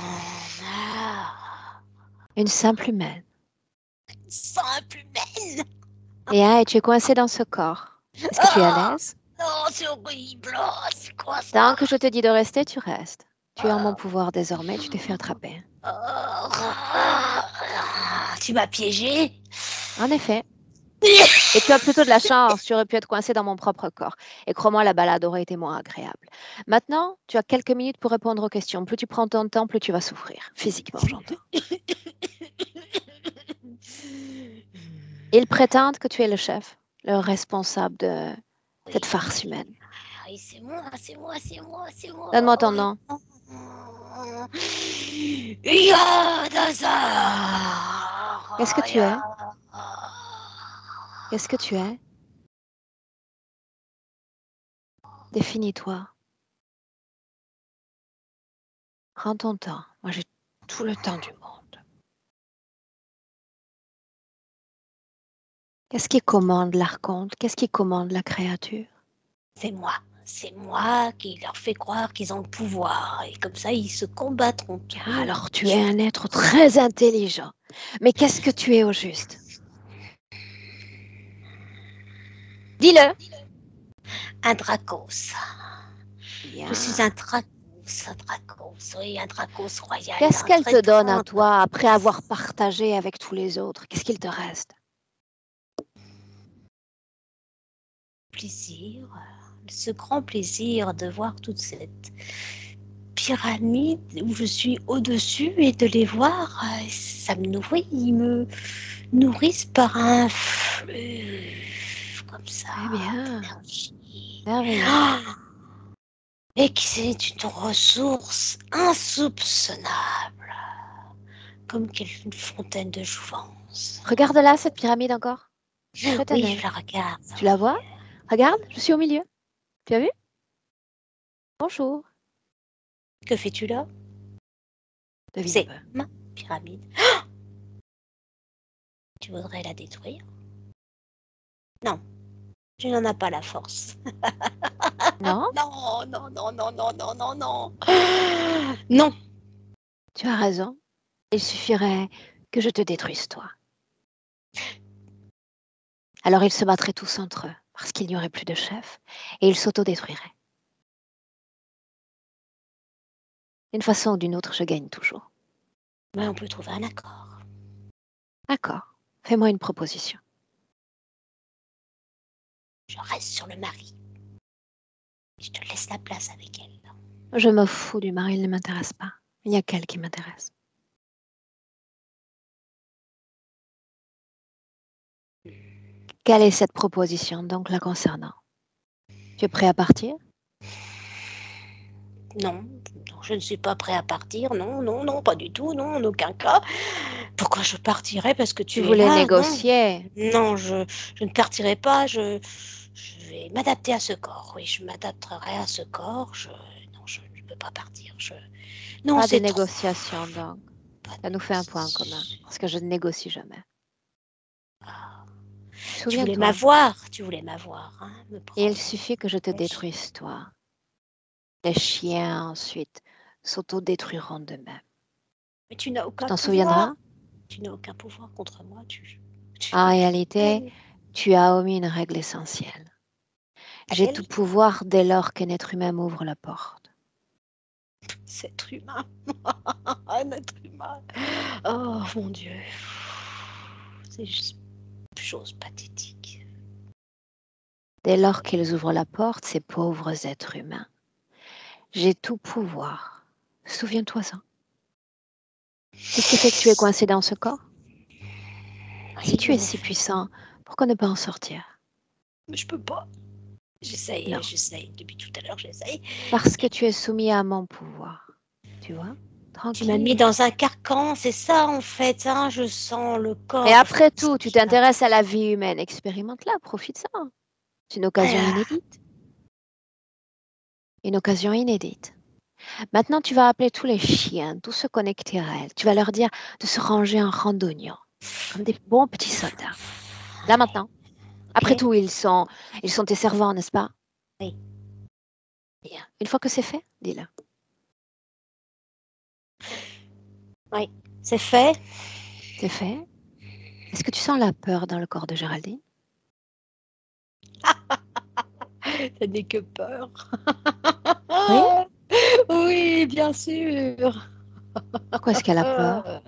Une simple humaine. Simple humaine. Et tu es coincé dans ce corps. Est-ce que tu es à l'aise? Non, c'est horrible. Oh, c'est quoi ça? Tant que je te dis de rester, tu restes. Tu es en mon pouvoir désormais, tu t'es fait attraper. Tu m'as piégé. En effet. Et tu as plutôt de la chance, tu aurais pu être coincé dans mon propre corps. Et crois-moi, la balade aurait été moins agréable. Maintenant, tu as quelques minutes pour répondre aux questions. Plus tu prends ton temps, plus tu vas souffrir. Physiquement, j'entends. Ils prétendent que tu es le chef, le responsable de cette farce humaine. Oui, c'est moi. Donne-moi ton nom. Qu'est-ce que tu es? Qu'est-ce que tu es? Définis-toi. Prends ton temps. Moi, j'ai tout le temps du monde. Qu'est-ce qui commande l'archonte? Qu'est-ce qui commande la créature? C'est moi qui leur fais croire qu'ils ont le pouvoir. Et comme ça, ils se combattront tous. Alors, tu es un être très intelligent. Mais qu'est-ce que tu es au juste? Dis-le. Un Dracos. Bien. Je suis un Dracos, oui, un Dracos royal. Qu'est-ce qu'elle te donne à toi après avoir partagé avec tous les autres? Qu'est-ce qu'il te reste? Plaisir, ce grand plaisir de voir toute cette pyramide où je suis au-dessus et de les voir, ça me nourrit, ils me nourrissent par un flux comme ça Eh bien, d'énergie. merveilleux. Et qui c'est une ressource insoupçonnable, comme une fontaine de jouvence. Regarde là, cette pyramide encore. Jette un Oui, œil. je la regarde. Tu la vois? Regarde, je suis au milieu. Tu as vu? Bonjour. Que fais-tu là? Devine un C'est peu. ma pyramide. Tu voudrais la détruire? Non, tu n'en as pas la force. Non? Non. Non. Tu as raison. Il suffirait que je te détruise, toi. Alors ils se battraient tous entre eux, parce qu'il n'y aurait plus de chef, et ils s'autodétruiraient. D'une façon ou d'une autre, je gagne toujours. Mais on peut trouver un accord. D'accord. Fais-moi une proposition. Je reste sur le mari. Je te laisse la place avec elle. Je me fous du mari, il ne m'intéresse pas. Il n'y a qu'elle qui m'intéresse. Quelle est cette proposition, donc, la concernant? Tu es prêt à partir? Non, je ne suis pas prêt à partir. Non, pas du tout. Non, en aucun cas. Pourquoi je partirais parce que tu es voulais là? négocier. Non, je ne partirai pas. Je vais m'adapter à ce corps. Oui, je m'adapterai à ce corps. Non, je ne peux pas partir. Non, Pas de c'est trop. négociation, donc. Ça nous fait un point en commun, parce que je ne négocie jamais. Tu voulais Souviens-toi, m'avoir, hein, me il prendre. suffit que je te détruise, toi. Les chiens, ensuite, s'autodétruiront d'eux-mêmes. Mais tu n'as Tu aucun t'en pouvoir. souviendras? Tu n'as aucun pouvoir contre moi. En réalité, tu as omis une règle essentielle. J'ai Laquelle? tout pouvoir dès lors qu'un être humain m'ouvre la porte. C'est être humain. Un être humain. Oh mon Dieu. C'est juste chose pathétique. Dès lors qu'ils ouvrent la porte, ces pauvres êtres humains, j'ai tout pouvoir. Souviens-toi ça. Qu'est-ce qui fait que tu es coincé dans ce corps? Si tu es si puissant, pourquoi ne pas en sortir? Mais je peux pas. Non, J'essaye. Depuis tout à l'heure, j'essaye. parce que tu es soumis à mon pouvoir. Tu vois? Tu m'as mis Tranquille. dans un carcan, c'est ça en fait. Hein, je sens le corps. Mais après tout, tu t'intéresses à la vie humaine. Expérimente-la, profite-en. C'est une occasion inédite. Une occasion inédite. Maintenant, tu vas appeler tous les chiens, tous ceux connectés à elle. Tu vas leur dire de se ranger en rang d'oignons, comme des bons petits soldats. Là maintenant. Après tout, ils sont tes servants, n'est-ce pas? Oui. Bien. Une fois que c'est fait, dis-le. Oui, c'est fait. C'est fait. Est-ce que tu sens la peur dans le corps de Géraldine? Ça n'est que peur. Oui? Oui, bien sûr. Pourquoi est-ce qu'elle a peur?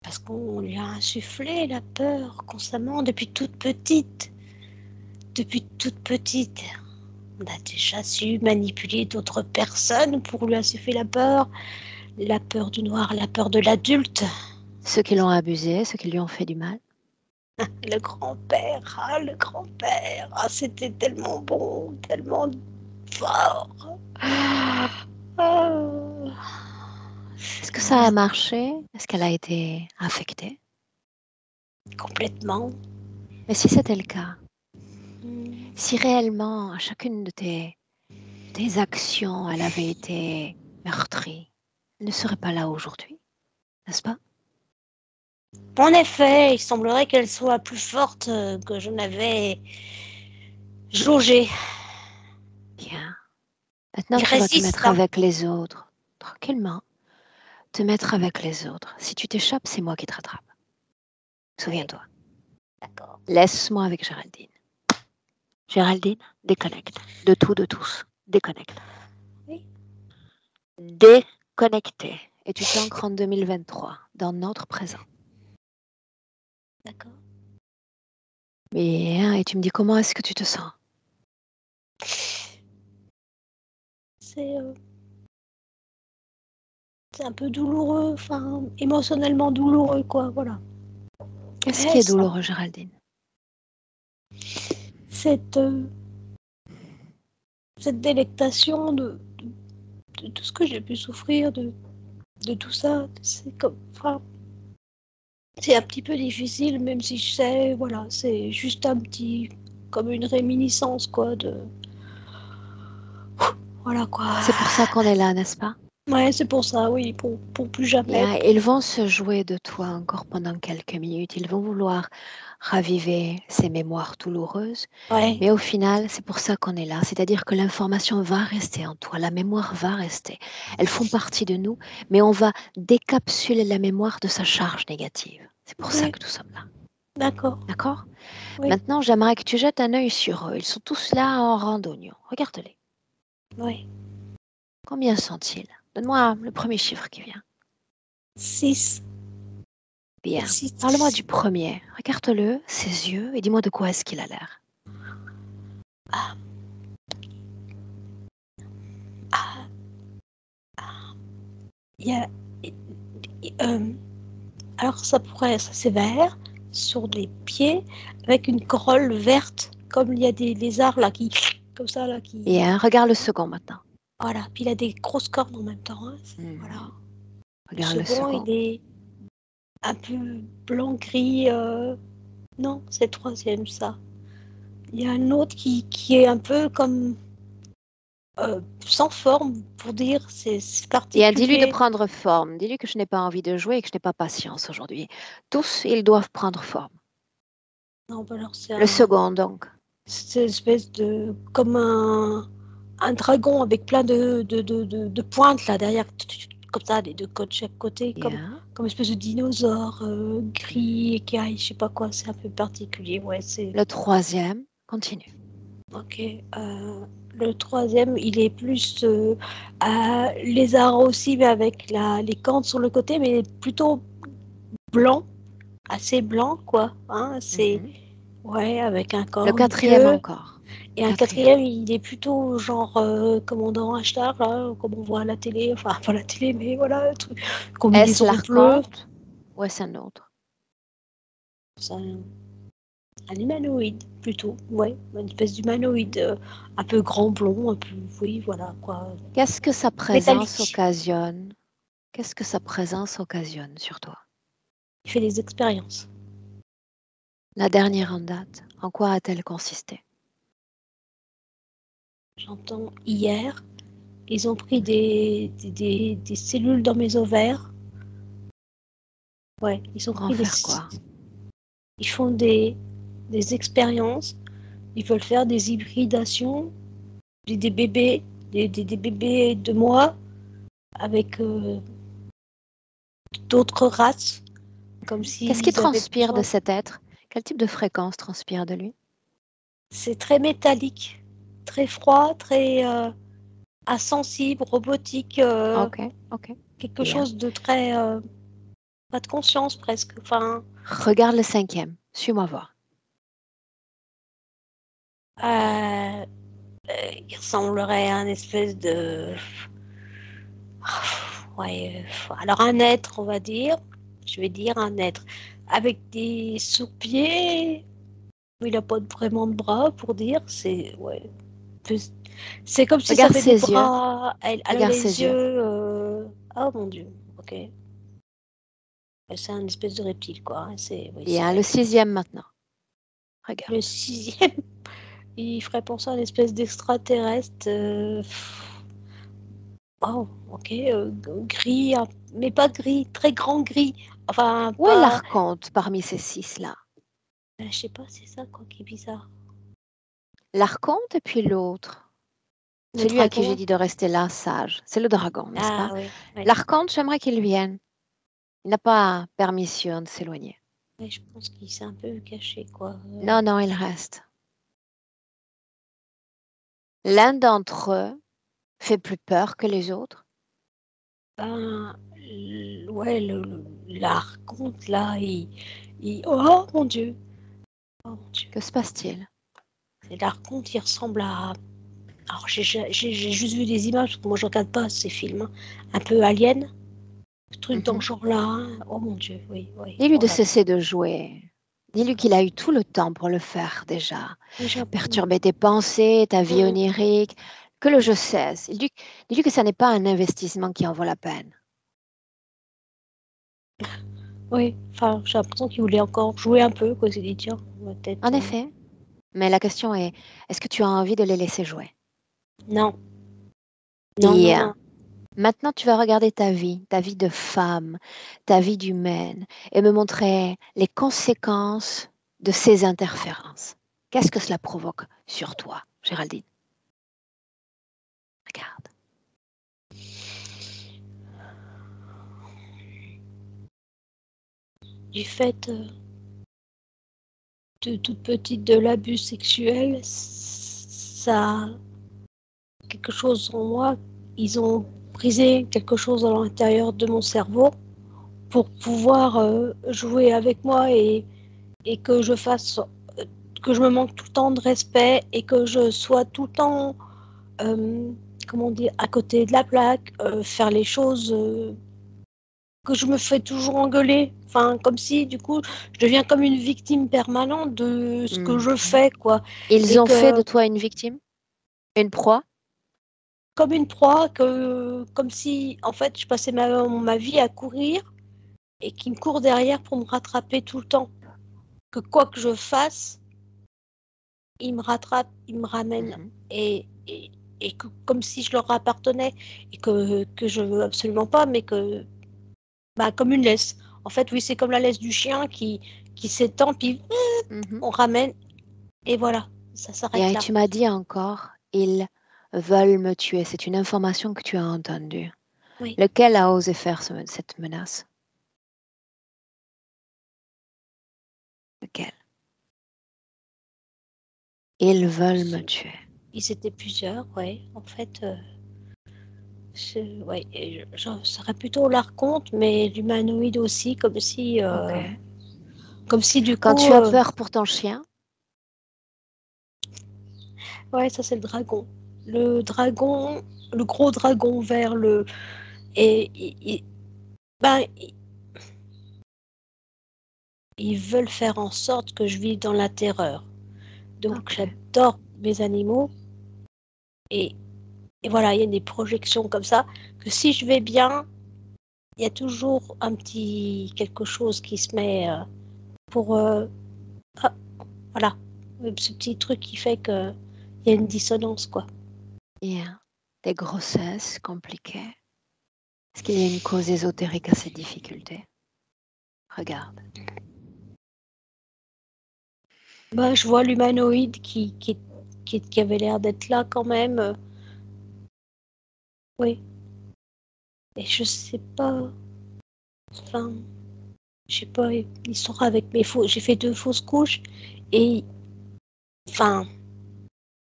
Parce qu'on lui a insufflé la peur constamment depuis toute petite. Depuis toute petite. On a déjà su manipuler d'autres personnes pour lui insuffler la peur du noir, la peur de l'adulte. Ceux qui l'ont abusé, ceux qui lui ont fait du mal? Le grand-père, c'était tellement bon, tellement fort. Est-ce que ça a marché? Est-ce qu'elle a été affectée? Complètement. Mais si c'était le cas, si réellement à chacune de tes actions, elle avait été meurtrie, elle ne serait pas là aujourd'hui, n'est-ce pas? En effet, il semblerait qu'elle soit plus forte que je n'avais jaugé. Bien. Maintenant, Il tu vas te résiste, mettre hein. avec les autres, tranquillement. Te mettre avec les autres. Si tu t'échappes, c'est moi qui te rattrape. Souviens-toi. D'accord. Laisse-moi avec Géraldine. Géraldine, déconnecte. De tout, de tous. Déconnecte. Oui. Déconnecté. Et tu t'ancres en 2023, dans notre présent. D'accord. Bien, et tu me dis comment est-ce que tu te sens? C'est un peu douloureux, enfin, émotionnellement douloureux, quoi, voilà. Qu'est-ce qui Et est ça, douloureux, Géraldine? cette, cette délectation de tout ce que j'ai pu souffrir, de tout ça, c'est comme, enfin, c'est un petit peu difficile, même si je sais, voilà, c'est juste un petit, comme une réminiscence, quoi, voilà, quoi. C'est pour ça qu'on est là, n'est-ce pas? Ouais, c'est pour ça, oui, pour plus jamais. Bien, ils vont se jouer de toi encore pendant quelques minutes. Ils vont vouloir raviver ces mémoires douloureuses. Ouais, Mais au final, c'est pour ça qu'on est là. C'est-à-dire que l'information va rester en toi, la mémoire va rester. Elles font partie de nous, mais on va décapsuler la mémoire de sa charge négative. C'est pour ça ouais, que nous sommes là. d'accord, D'accord? oui, Maintenant, j'aimerais que tu jettes un œil sur eux. Ils sont tous là en rang d'oignons. Regarde-les. oui. Combien sont-ils? Donne-moi le premier chiffre qui vient. 6. Bien. Merci. Parle-moi du premier. Regarde-le, ses yeux, et dis-moi de quoi est-ce qu'il a l'air. Ah, ah, ah. Il y a, alors ça c'est vert, sur les pieds, avec une corolle verte, comme il y a des lézards là qui, comme ça là qui, Bien. Regarde le second maintenant. voilà. Puis il a des grosses cornes en même temps. Hein. Voilà. Mhm. Le Regarde le second, second. il est un peu blanc gris. Non, c'est le troisième ça. Il y a un autre qui est un peu comme sans forme, pour dire, c'est Bien, dis-lui de particulier. prendre forme. Dis-lui que je n'ai pas envie de jouer et que je n'ai pas patience aujourd'hui. Tous, ils doivent prendre forme. Non, bah alors Le second, donc. c'est une espèce de, comme un dragon avec plein de pointes là derrière, comme ça, les deux côtés, chaque côté, Bien. comme une espèce de dinosaure gris, écaille, je sais pas quoi, c'est un peu particulier, ouais, c'est. Le troisième, continue. Ok. Le troisième, il est plus lézard aussi, mais avec les cornes sur le côté, mais plutôt blanc, assez blanc, quoi. Hein, c'est Mhm. ouais, avec un Le corps, une quatrième queue. encore. Et un Quatrième. quatrième, il est plutôt genre commandant Ashtar, là, comme on voit à la télé. Enfin, pas la télé, mais voilà, truc. Est-ce Combinaison bleue. l'archonte ou est-ce un autre? C'est un humanoïde, plutôt. Ouais, une espèce d'humanoïde. Un peu grand blond, un peu. Oui, voilà, quoi. Qu'est-ce que sa présence Métallique. occasionne? Qu'est-ce que sa présence occasionne sur toi? Il fait des expériences. La dernière en date, en quoi a-t-elle consisté? J'entends hier, ils ont pris des cellules dans mes ovaires. Ouais, ils ont Pour en pris des. faire quoi? Ils font des expériences. Ils veulent faire des hybridations, des bébés, des bébés de moi avec d'autres races, comme Qu'est-ce qui s'ils avaient transpire de besoin. cet être? Quel type de fréquence transpire de lui? C'est très métallique, très froid, très insensible, robotique, Ok, ok, quelque bien. chose de très pas de conscience presque. Enfin, Regarde le cinquième. Suis-moi voir. euh, il ressemblerait à un espèce de ouais, alors un être, on va dire, je vais dire un être, avec des sous-pieds, il n'a pas vraiment de bras pour dire, c'est ouais, c'est comme si ça Regarde avait des ses yeux. bras, elle a Regarde les ses yeux, yeux. oh mon Dieu, ok, c'est un espèce de reptile quoi, hein, oui, c'est Bien, le vrai. sixième maintenant. Regarde. Le sixième, il ferait penser à une espèce d'extraterrestre. Oh, ok, gris, mais pas gris, très grand gris. Enfin, Où est pas. l'archonte parmi ces six-là? Je sais pas, c'est ça quoi qui est bizarre. L'archonte et puis l'autre. Le Celui à qui j'ai dragon. dit de rester là, sage. C'est le dragon, n'est-ce pas? Ah oui, oui. L'archonte, j'aimerais qu'il vienne. Il n'a pas permission de s'éloigner. Oui, je pense qu'il s'est un peu caché quoi. Non, non, il reste. L'un d'entre eux fait plus peur que les autres. Ben, ouais, l'archonte là, oh mon Dieu, oh mon Dieu. Que se passe-t-il? Et l'archonte, il ressemble à. Alors j'ai juste vu des images parce que moi je regarde pas ces films, hein. Un peu alien, ce truc dans le Mhm. genre là. Hein. Oh mon Dieu, oui, oui. Dis-lui Oh de là là. cesser de jouer. Dis-lui qu'il a eu tout le temps pour le faire déjà. Déjà. Perturber tes pensées, ta vie onirique, que le jeu cesse. Dis-lui que ça n'est pas un investissement qui en vaut la peine. Oui, enfin, j'ai l'impression qu'il voulait encore jouer un peu, quoi. Il s'est dit, tiens, on va En peut-être. effet, mais la question est, est-ce que tu as envie de les laisser jouer? Non, non, non, Bien. non. Maintenant, tu vas regarder ta vie de femme, ta vie d'humaine, et me montrer les conséquences de ces interférences. Qu'est-ce que cela provoque sur toi, Géraldine? Regarde. Du fait de toute petite de l'abus sexuel, ça. Quelque chose en moi. Ils ont brisé quelque chose à l'intérieur de mon cerveau pour pouvoir jouer avec moi et que je fasse. Que je me manque tout le temps de respect et que je sois tout le temps. euh, comment dire, à côté de la plaque, faire les choses que je me fais toujours engueuler. Enfin, comme si, du coup, je deviens comme une victime permanente de ce que je Mhm. fais, quoi. Ils Et ont fait de que, toi une victime, une proie. comme une proie, comme si, en fait, je passais ma vie à courir et qu'ils me courent derrière pour me rattraper tout le temps. Que quoi que je fasse, ils me rattrapent, ils me ramènent. Mhm. Et que, comme si je leur appartenais et que je veux absolument pas, mais que bah, comme une laisse. En fait, oui, c'est comme la laisse du chien qui s'étend, puis Mhm. on ramène, et voilà, ça s'arrête Et là. tu m'as dit encore, ils veulent me tuer. C'est une information que tu as entendue. Oui, Lequel a osé faire cette menace? Lequel? Ils veulent me tuer. ils étaient plusieurs, oui. En fait, ouais, et je serais plutôt l'archonte, mais l'humanoïde aussi, comme si Ok. Comme si du Quand coup... tu as peur pour ton chien, Ouais, ça c'est le dragon. Le gros dragon vert, ben, ils veulent faire en sorte que je vive dans la terreur. Donc ok. j'adore mes animaux et, et voilà, il y a des projections comme ça que si je vais bien, il y a toujours un petit quelque chose qui se met pour ah, voilà, ce petit truc qui fait que il y a une dissonance quoi. Bien. Des grossesses compliquées. Est-ce qu'il y a une cause ésotérique à ces difficultés? Regarde. Bah, je vois l'humanoïde qui avait l'air d'être là quand même. Oui. Et je sais pas. Enfin, je sais pas. Ils sont avec mes faux. J'ai fait 2 fausses couches et enfin,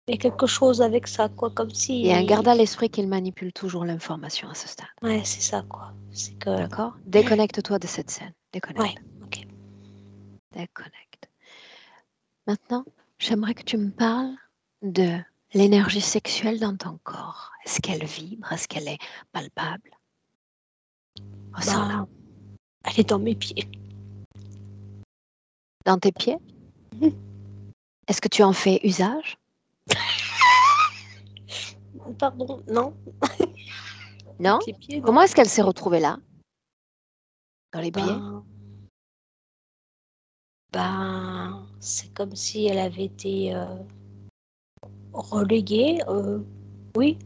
il y a quelque chose avec ça quoi, comme Bien, garde si. à l'esprit qu'il manipule toujours l'information à ce stade. Ouais, c'est ça quoi. C'est que. D'accord? Déconnecte-toi de cette scène. Ouais. Déconnecte. Ok. Déconnecte. Maintenant, j'aimerais que tu me parles de l'énergie sexuelle dans ton corps. Est-ce qu'elle vibre? Est-ce qu'elle est palpable? Ressens-la. Bah, elle est dans mes pieds. Dans tes pieds? Est-ce que tu en fais usage? Pardon, non. Non? Les pieds, non. Comment est-ce qu'elle s'est retrouvée là? Dans les pieds? Ben, c'est comme si elle avait été reléguée. Oui,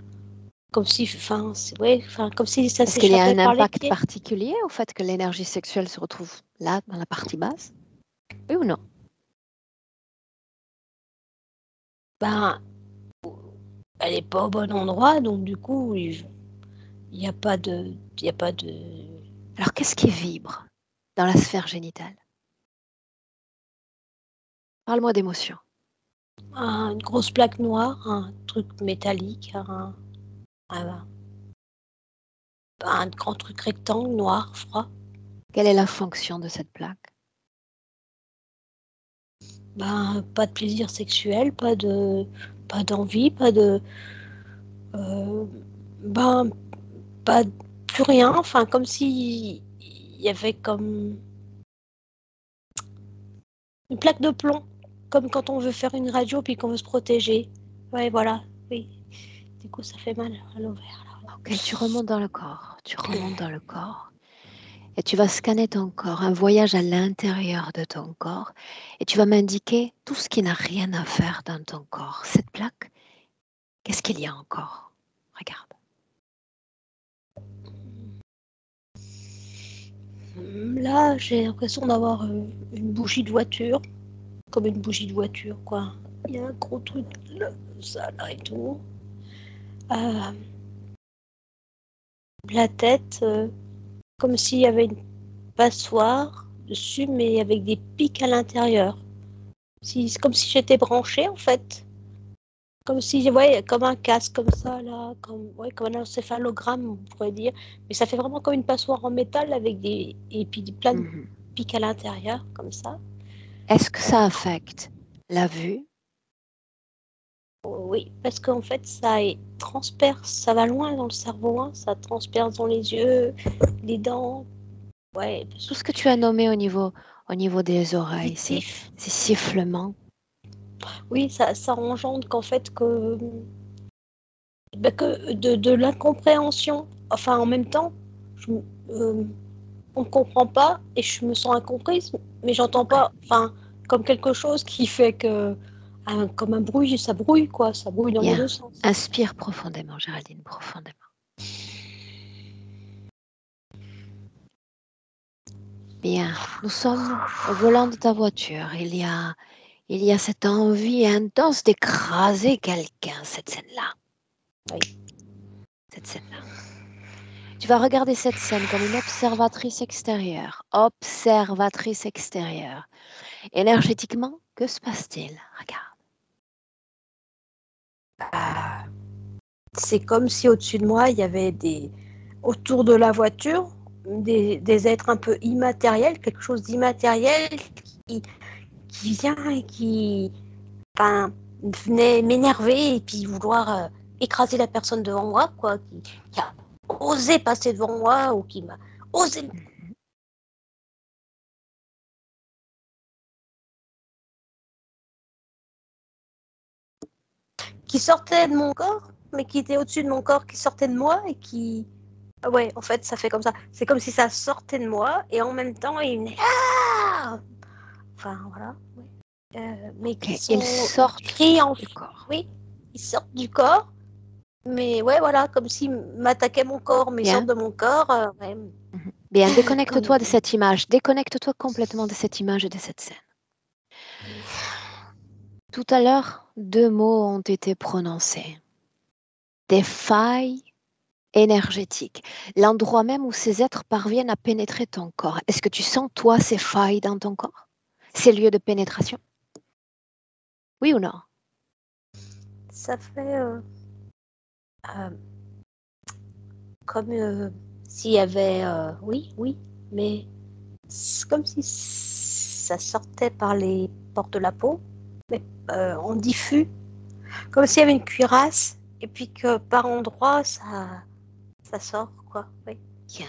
comme si, enfin, ouais, enfin, comme si ça Est-ce qu'il y a s'échappait un par les impact pieds. particulier au fait que l'énergie sexuelle se retrouve là, dans la partie basse? Oui ou non? Ben, elle est pas au bon endroit, donc du coup, il y a pas de, il y a pas de, Alors, qu'est-ce qui vibre dans la sphère génitale? Parle-moi d'émotion. une grosse plaque noire, un truc métallique, un, un grand truc rectangle noir, froid. Quelle est la fonction de cette plaque? Ben, pas de plaisir sexuel, pas d'envie, pas de, euh, ben, pas plus rien. Enfin, comme si il y avait comme une plaque de plomb, comme quand on veut faire une radio puis qu'on veut se protéger. Ouais, voilà, oui. Du coup, ça fait mal à l'ovaire. Ok, tu remontes dans le corps. Tu remontes dans le corps. Et tu vas scanner ton corps, un voyage à l'intérieur de ton corps. Et tu vas m'indiquer tout ce qui n'a rien à faire dans ton corps. Cette plaque, qu'est-ce qu'il y a encore? Regarde. Là, j'ai l'impression d'avoir une bougie de voiture, comme une bougie de voiture, quoi. Il y a un gros truc là, ça là et tout. Euh, la tête, comme s'il y avait une passoire dessus, mais avec des pics à l'intérieur. C'est comme si j'étais branchée, en fait. Comme si, ouais, comme un casque, comme ça, là, comme un encéphalogramme, on pourrait dire. Mais ça fait vraiment comme une passoire en métal avec et puis plein de Mhm. pics à l'intérieur, comme ça. Est-ce que ça affecte la vue? Oui, parce qu'en fait, transperce, ça va loin dans le cerveau, hein, ça transperce dans les yeux, les dents. Ouais, Tout ce que tu as nommé au niveau des oreilles, auditif. ces sifflements. Oui, ça engendre qu'en fait que de l'incompréhension. Enfin, en même temps, je, euh, on ne comprend pas et je me sens incomprise, mais j'entends Ok. pas, enfin, comme quelque chose qui fait que, comme un bruit, ça brouille, quoi, ça brouille dans les Bien. deux sens. Inspire profondément, Géraldine, profondément. Bien. Nous sommes au volant de ta voiture. Il y a cette envie intense d'écraser quelqu'un, cette scène-là. Oui. Cette scène-là. Tu vas regarder cette scène comme une observatrice extérieure. Observatrice extérieure. Énergétiquement, que se passe-t-il? Regarde. Ah, c'est comme si au-dessus de moi, il y avait autour de la voiture, des êtres un peu immatériels, quelque chose d'immatériel qui vient et qui enfin, venait m'énerver et puis vouloir écraser la personne devant moi, quoi, qui a osé passer devant moi ou qui m'a osé. Qui sortait de mon corps, mais qui était au-dessus de mon corps, qui sortait de moi et qui. Ah ouais, en fait, ça fait comme ça. C'est comme si ça sortait de moi et en même temps, il venait. Ah enfin, voilà. Ouais. Mais qui Ok, ils sont sortent gris en. du corps. Oui, ils sortent du corps. Mais ouais, voilà, comme s'ils m'attaquaient mon corps, mais ils sortent Bien. de mon corps. Ouais, Bien, comme. déconnecte-toi de cette image. Déconnecte-toi complètement de cette image et de cette scène. Tout à l'heure, 2 mots ont été prononcés. Des failles énergétiques. L'endroit même où ces êtres parviennent à pénétrer ton corps. Est-ce que tu sens, toi, ces failles dans ton corps? Ces lieux de pénétration? Oui ou non? Ça fait euh, comme s'il y avait. Oui, oui, mais c'est comme si ça sortait par les pores de la peau, mais en diffus, comme s'il y avait une cuirasse, et puis que par endroits, ça sort, quoi. Oui. Bien.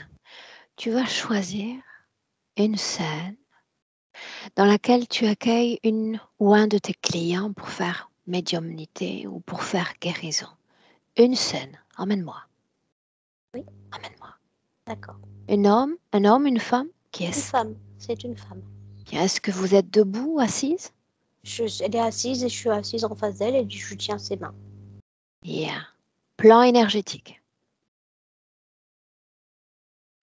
Tu vas choisir une scène dans laquelle tu accueilles une ou un de tes clients pour faire médiumnité ou pour faire guérison. Une scène. Emmène-moi. Oui, Emmène-moi. d'accord. Un homme, une femme? Qui Une est-ce? femme, c'est une femme. Bien, est-ce que vous êtes debout, assise? Elle est assise et je suis assise en face d'elle et je tiens ses mains. Yeah. Plan énergétique.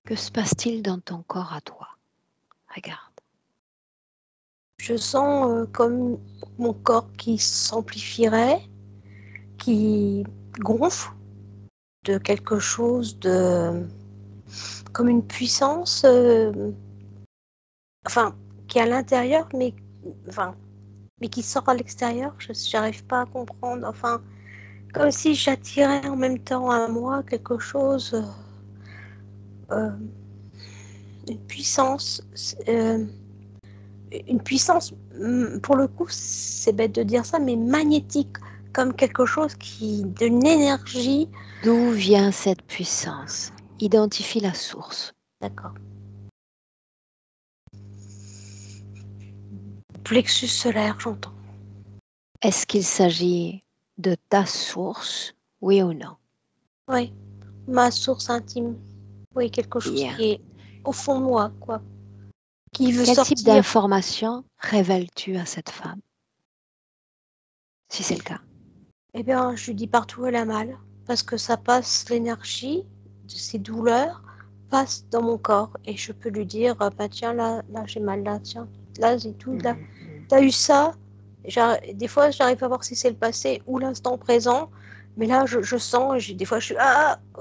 Que se passe-t-il dans ton corps à toi? Regarde. Je sens comme mon corps qui s'amplifierait, qui gonfle de quelque chose de comme une puissance, enfin, qui est à l'intérieur, enfin, mais qui sort à l'extérieur. Je n'arrive pas à comprendre. Enfin, comme si j'attirais en même temps à moi quelque chose, euh, une puissance, euh, une puissance. Pour le coup, c'est bête de dire ça, mais magnétique, comme quelque chose qui, d'une énergie. D'où vient cette puissance? Identifie la source. D'accord. Plexus solaire, j'entends. Est-ce qu'il s'agit de ta source? Oui ou non? Oui, ma source intime. Oui, quelque chose Bien. qui est au fond de moi, quoi. Qui veut Quel type sortir. d'information révèles-tu à cette femme, si c'est le cas? Eh bien, je lui dis partout où elle a mal, parce que ça passe, l'énergie de ces douleurs passe dans mon corps, et je peux lui dire, bah tiens, là j'ai mal, là, tiens, là j'ai tout, là, t'as eu ça. Des fois, j'arrive à voir si c'est le passé ou l'instant présent, mais là, je sens, des fois, je suis,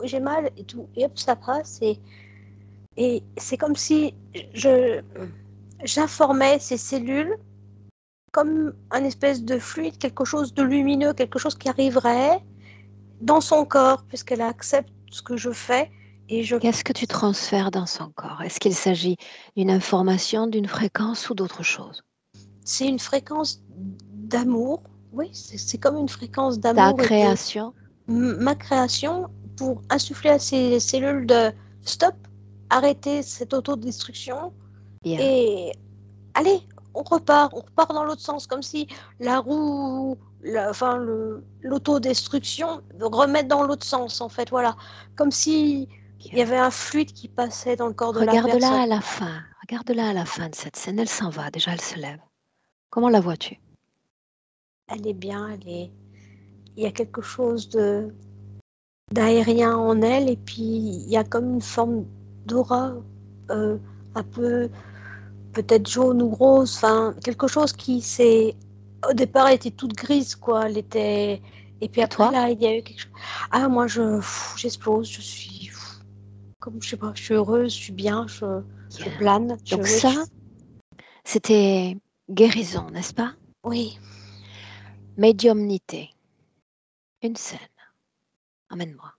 j'ai mal, et tout, et hop, ça passe, et c'est comme si je, j'informais ces cellules comme un espèce de fluide, quelque chose de lumineux, quelque chose qui arriverait dans son corps, puisqu'elle accepte ce que je fais. Et je... Qu'est-ce que tu transfères dans son corps? Est-ce qu'il s'agit d'une information, d'une fréquence ou d'autre chose? C'est une fréquence d'amour. Oui, c'est comme une fréquence Ta d'amour et de création? ma création pour insuffler à ces cellules de stop, arrêter cette autodestruction Bien. et allez, on repart dans l'autre sens, comme si la roue, enfin l'autodestruction, remettre dans l'autre sens en fait, voilà, comme si il y Bien. avait un fluide qui passait dans le corps de la Regarde-la personne. à la fin. Regarde-la à la fin de cette scène. Elle s'en va. Déjà, elle se lève. Comment la vois-tu? Elle est bien, il y a quelque chose de d'aérien en elle et puis il y a comme une forme d'aura euh, un peu peut-être jaune ou rose, enfin quelque chose qui s'est au départ elle était toute grise quoi, elle était et puis Et après toi? là il y a eu quelque chose. Ah moi j'explose, je suis comme je sais pas, je suis heureuse, je suis bien, je Bien. plane, Donc oui, ça, c'était guérison, n'est-ce pas? oui. Médiumnité. Une scène. Emmène-moi.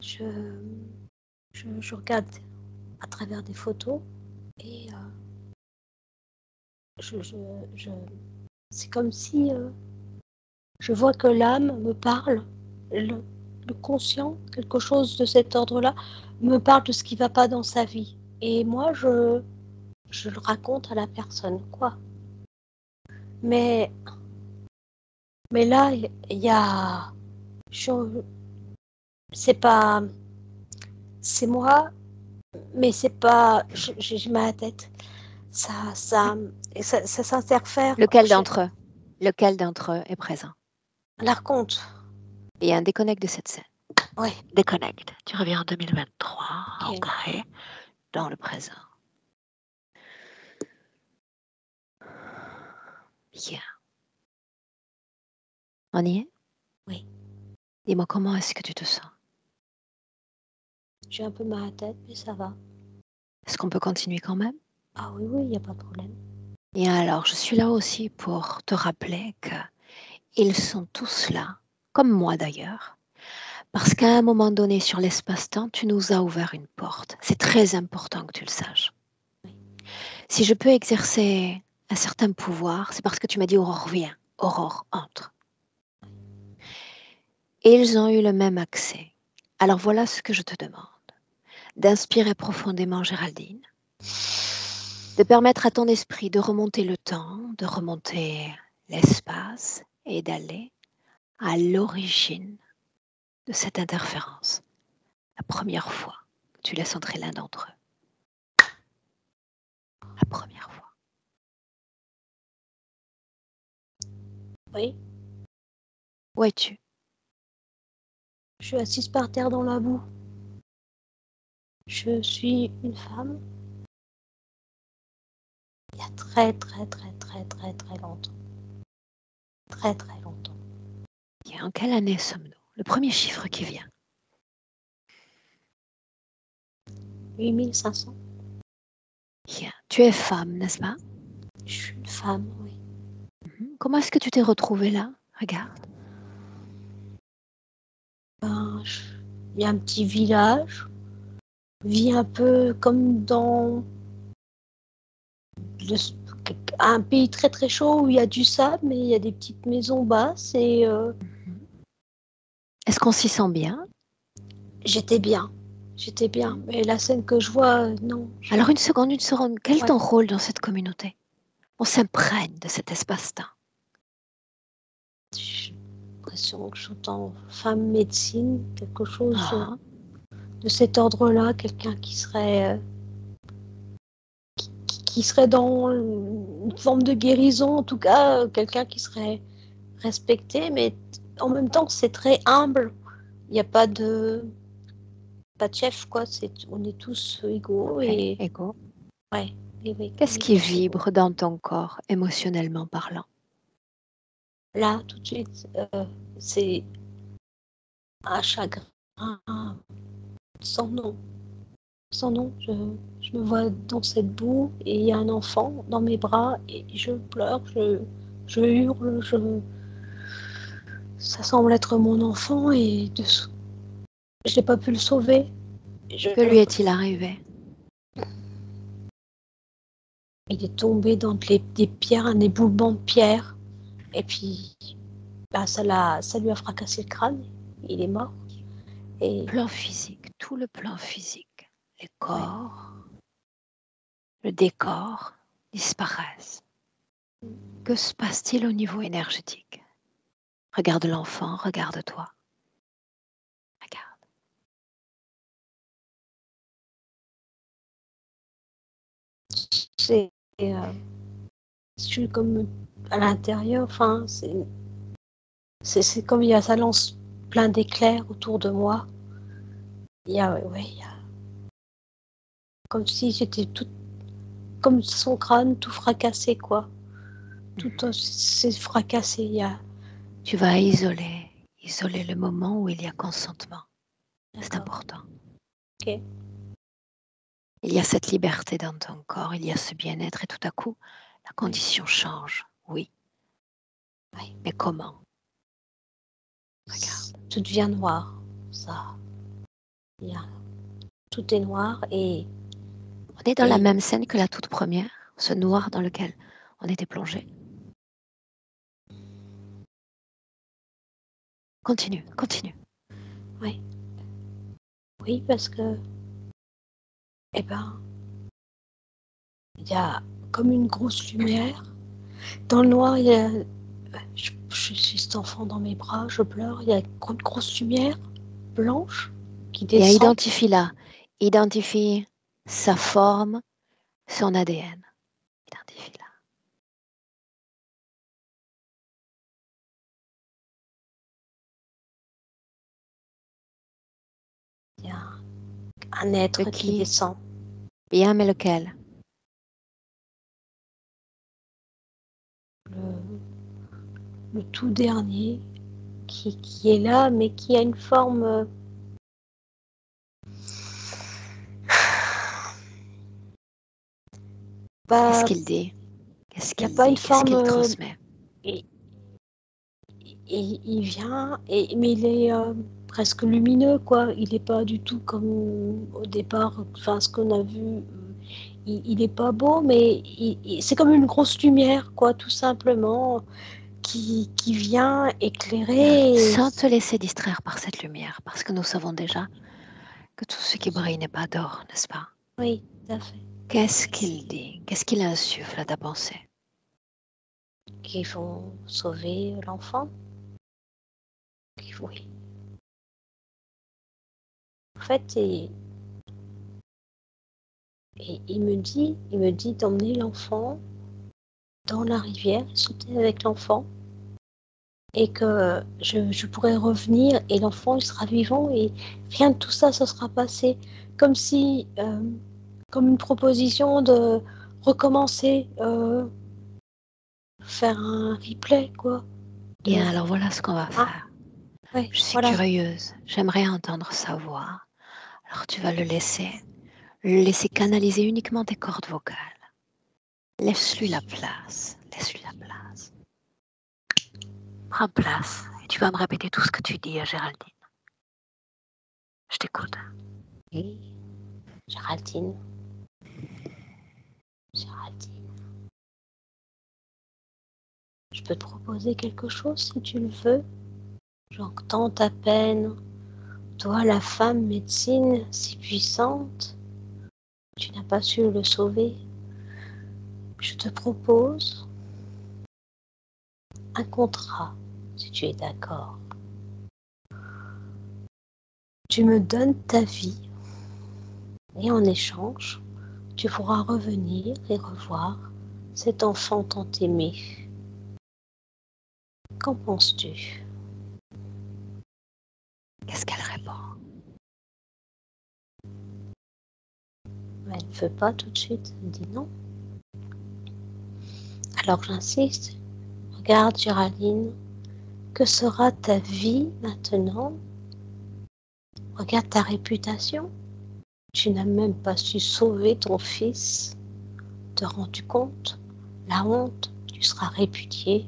Je, je regarde à travers des photos et je, je, je- c'est comme si je vois que l'âme me parle, le conscient, quelque chose de cet ordre-là, me parle de ce qui ne va pas dans sa vie. Et moi, je le raconte à la personne, quoi. Mais, mais là, il y a... C'est pas... C'est moi, mais c'est pas... J'ai mal à la tête. Ça s'interfère. Lequel d'entre eux est présent? La raconte. Il y a un déconnect de cette scène. Ouais. Déconnect. Tu reviens en 2023, Ok. ancré dans le présent. Bien. On y est? Oui. Dis-moi, comment est-ce que tu te sens? J'ai un peu mal à la tête, mais ça va. Est-ce qu'on peut continuer quand même? Ah oui, oui, il n'y a pas de problème. Et alors, je suis là aussi pour te rappeler qu'ils sont tous là, comme moi d'ailleurs, parce qu'à un moment donné sur l'espace-temps, tu nous as ouvert une porte. C'est très important que tu le saches. Si je peux exercer un certain pouvoir, c'est parce que tu m'as dit Aurore, viens, Aurore, entre. Et ils ont eu le même accès. Alors voilà ce que je te demande. D'inspirer profondément Géraldine, de permettre à ton esprit de remonter le temps, de remonter l'espace et d'aller à l'origine de cette interférence. La première fois que tu laisses entrer l'un d'entre eux. La première fois. Oui, Où es-tu? je suis assise par terre dans la boue. Je suis une femme il y a très, très, très, très, très, très longtemps. Très, très longtemps. Et en quelle année sommes-nous? Le premier chiffre qui vient. 8500. Bien. Tu es femme, n'est-ce pas? Je suis une femme, oui. Comment est-ce que tu t'es retrouvée là? Regarde. Ben, il y a un petit village. Vit un peu comme dans le- un pays très très chaud où il y a du sable, mais il y a des petites maisons basses et Est-ce qu'on s'y sent bien? j'étais bien. J'étais bien. Mais la scène que je vois, non. Alors une seconde, une seconde. Quel est Ouais. ton rôle dans cette communauté? On s'imprègne de cet espace-temps. J'ai l'impression que je suis en femme médecine, quelque chose Ah, de cet ordre-là, quelqu'un qui serait dans une forme de guérison, en tout cas, quelqu'un qui serait respecté, mais en même temps, c'est très humble. Il n'y a pas de chef, quoi. On est tous égaux ok, et égo. ouais, et oui, on Qu'est-ce est qui tous égaux. vibre dans ton corps, émotionnellement parlant? Là, tout de suite, c'est un chagrin sans nom. Sans nom, je me vois dans cette boue et il y a un enfant dans mes bras et je pleure, je hurle, ça semble être mon enfant et je n'ai pas pu le sauver. Je, Que lui est-il arrivé? il est tombé dans des pierres, un éboulement de pierres et puis bah, ça lui a fracassé le crâne. Il est mort. Et Plan physique, tout le plan physique, les ouais, corps, le décor disparaissent. Que se passe-t-il au niveau énergétique? Regarde l'enfant, regarde-toi. Regarde. c'est je suis comme à l'intérieur, enfin, c'est comme ça lance plein d'éclairs autour de moi. Il y a comme si j'étais toute, comme son crâne tout fracassé, quoi. Tout c'est fracassé. Tu vas isoler le moment où il y a consentement. C'est D'accord. important. Ok. Il y a cette liberté dans ton corps, il y a ce bien-être et tout à coup, la Oui. condition change. Oui, Oui. mais comment? Regarde. Tout devient noir. Ça. Il y a, tout est noir et On est dans la même scène que la toute première, ce noir dans lequel on était plongé. Continue, continue. oui, oui, parce que, eh ben, il y a comme une grosse lumière. Dans le noir, il y a, je suis cet enfant dans mes bras, je pleure. Il y a une grosse lumière blanche qui Et descend. identifie-la. Identifie sa forme, son ADN. Identifie-la. Il y a un être qui descend. Bien, mais lequel? Le tout dernier qui est là, mais qui a une forme. Qu'est-ce Pas, qu'il dit? Qu'est-ce il n'a qu'il pas une dit? Qu'est-ce forme. qu'il transmet? Et, et il vient, mais il est presque lumineux, quoi. Il n'est pas du tout comme au départ, enfin, ce qu'on a vu. Il n'est pas beau, mais c'est comme une grosse lumière, quoi, tout simplement, qui vient éclairer. Sans te laisser distraire par cette lumière, parce que nous savons déjà que tout ce qui brille n'est pas d'or, n'est-ce pas? Oui, tout à fait. Qu'est-ce qu'il dit? Qu'est-ce qu'il insuffle à ta pensée? Qui vont sauver l'enfant. Oui. En fait, et il me dit d'emmener l'enfant dans la rivière, sauter avec l'enfant, et que je pourrais revenir et l'enfant il sera vivant et rien de tout ça, ça sera passé. Comme si, comme une proposition de recommencer, faire un replay, quoi. Bien, alors voilà ce qu'on va Ah, faire. ouais, Je suis voilà. curieuse. J'aimerais entendre sa voix. Alors tu vas le laisser canaliser uniquement tes cordes vocales. Laisse-lui la place. Laisse-lui la place. Prends place et tu vas me répéter tout ce que tu dis à Géraldine. Je t'écoute. Oui, Géraldine, Géraldine, je peux te proposer quelque chose si tu le veux. J'entends ta peine. Toi, la femme médecine si puissante, tu n'as pas su le sauver. Je te propose un contrat, si tu es d'accord. Tu me donnes ta vie et en échange, tu pourras revenir et revoir cet enfant tant aimé. Qu'en penses-tu? Qu'est-ce qu'elle répond? Elle ne veut pas tout de suite, elle dit non. Alors j'insiste. Regarde Géraldine, que sera ta vie maintenant? Regarde ta réputation. Tu n'as même pas su sauver ton fils. Te rends-tu compte? La honte, tu seras répudié.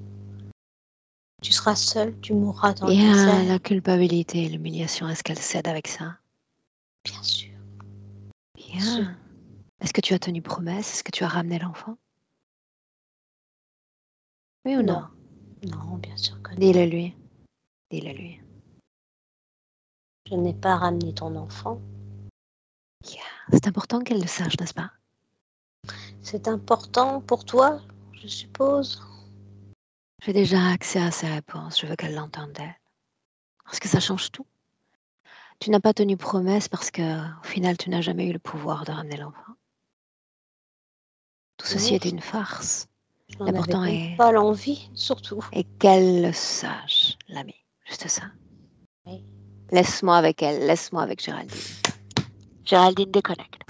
Tu seras seul, tu mourras dans le Bien, désert. la culpabilité et l'humiliation, est-ce qu'elle cède avec ça? Bien sûr, bien sûr. Bien. Est-ce que tu as tenu promesse? Est-ce que tu as ramené l'enfant? Oui ou non? Non, non, bien sûr que non. Dis-le lui. Dis-le lui. Je n'ai pas ramené ton enfant. Bien. C'est important qu'elle le sache, n'est-ce pas? C'est important pour toi, je suppose. J'ai déjà accès à ses réponses. Je veux qu'elle l'entende d'elle. Parce que ça change tout. Tu n'as pas tenu promesse parce que, au final, tu n'as jamais eu le pouvoir de ramener l'enfant. Tout ceci Non, est une farce. je n'en avais L'important même est, pas l'envie, surtout. est qu'elle le sache, l'ami. Juste ça. Oui. Laisse-moi avec elle. Laisse-moi avec Géraldine. Géraldine, déconnecte.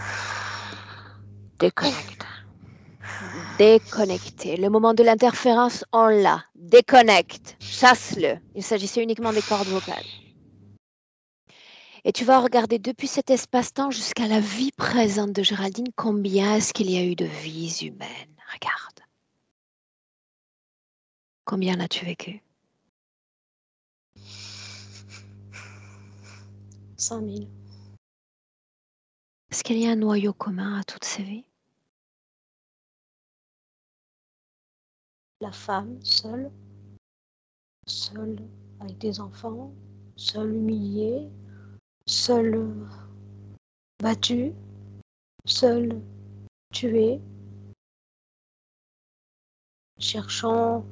Déconnecte. Déconnecter. Le moment de l'interférence, on l'a. Déconnecte. Chasse-le. Il s'agissait uniquement des cordes vocales. Et tu vas regarder depuis cet espace-temps jusqu'à la vie présente de Géraldine, combien est-ce qu'il y a eu de vies humaines. Regarde. Combien as-tu vécu? 5000. Est-ce qu'il y a un noyau commun à toutes ces vies? La femme, seule avec des enfants, seule humiliée, seule battue, seule tuée, cherchant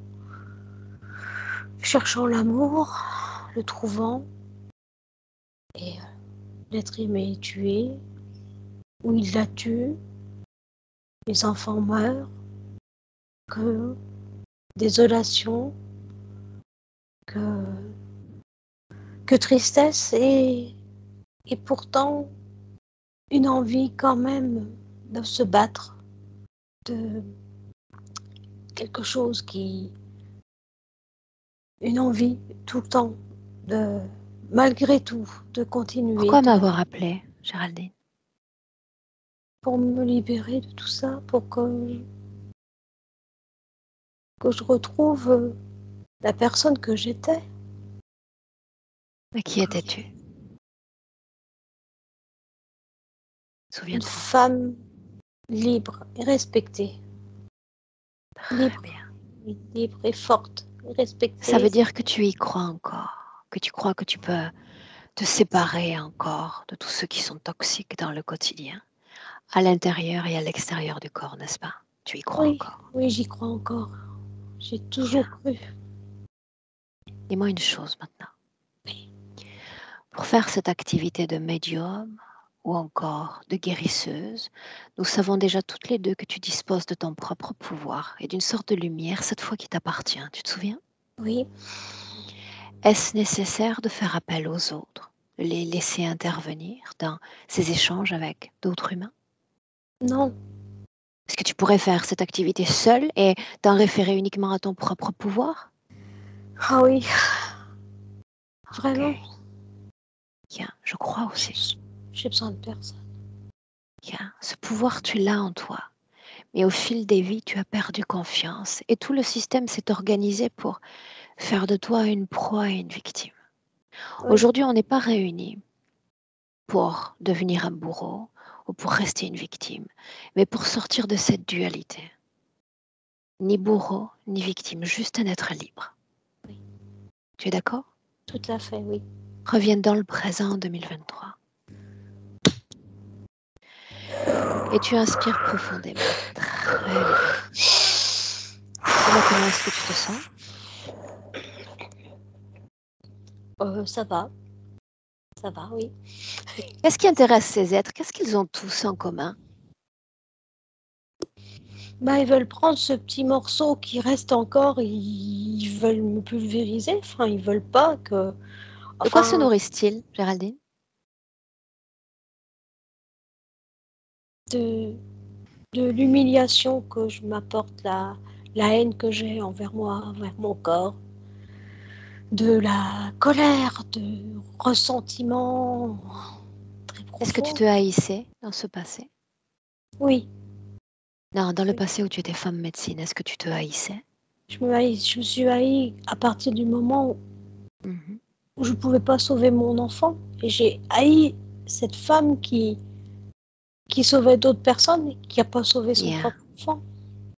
l'amour, le trouvant, et l'être aimé est tué, ou il la tue, les enfants meurent, que désolation, que tristesse, et pourtant une envie quand même de se battre, de quelque chose une envie tout le temps, de malgré tout, de continuer, Pourquoi m'avoir appelé, Géraldine? pour me libérer de tout ça, pour que je retrouve la personne que j'étais. Mais qui étais-tu? Une Souviens-toi. femme libre et respectée. Très Libre, bien. libre et forte, et Ça veut respectée. dire que tu y crois encore, que tu crois que tu peux te séparer encore de tous ceux qui sont toxiques dans le quotidien, à l'intérieur et à l'extérieur du corps, n'est-ce pas? Tu y crois Oui, encore. oui, j'y crois encore. J'ai toujours Bien. cru. Dis-moi une chose maintenant. Pour faire cette activité de médium ou encore de guérisseuse, nous savons déjà toutes les deux que tu disposes de ton propre pouvoir et d'une sorte de lumière, cette fois qui t'appartient. Tu te souviens? Oui, Est-ce nécessaire de faire appel aux autres, de les laisser intervenir dans ces échanges avec d'autres humains? non. Est-ce que tu pourrais faire cette activité seule et t'en référer uniquement à ton propre pouvoir? Ah oui, Ok, vraiment. bien, je crois aussi. J'ai besoin de personne. Bien, ce pouvoir, tu l'as en toi. Mais au fil des vies, tu as perdu confiance et tout le système s'est organisé pour faire de toi une proie et une victime. Oui, Aujourd'hui, on n'est pas réunis pour devenir un bourreau ou pour rester une victime, mais pour sortir de cette dualité. Ni bourreau, ni victime, juste un être libre. oui, Tu es d'accord? tout à fait, oui. Reviens dans le présent en 2023. Et tu inspires profondément. Très bien. Dis-moi comment est-ce que tu te sens? Ça va, oui. Qu'est-ce qui intéresse ces êtres? Qu'est-ce qu'ils ont tous en commun? Bah, ils veulent prendre ce petit morceau qui reste encore, ils veulent me pulvériser. Enfin, ils veulent pas que. De quoi se Enfin, nourrissent-ils, Géraldine? de, de l'humiliation que je m'apporte, la haine que j'ai envers moi, envers mon corps, de la colère, de ressentiment très Est-ce que tu profond. te haïssais dans ce passé? Oui, Non, dans le oui. passé où tu étais femme médecine, est-ce que tu te haïssais? Je me suis haïe à partir du moment Mhm. où je ne pouvais pas sauver mon enfant. Et j'ai haï cette femme qui sauvait d'autres personnes et qui n'a pas sauvé son Bien. propre enfant.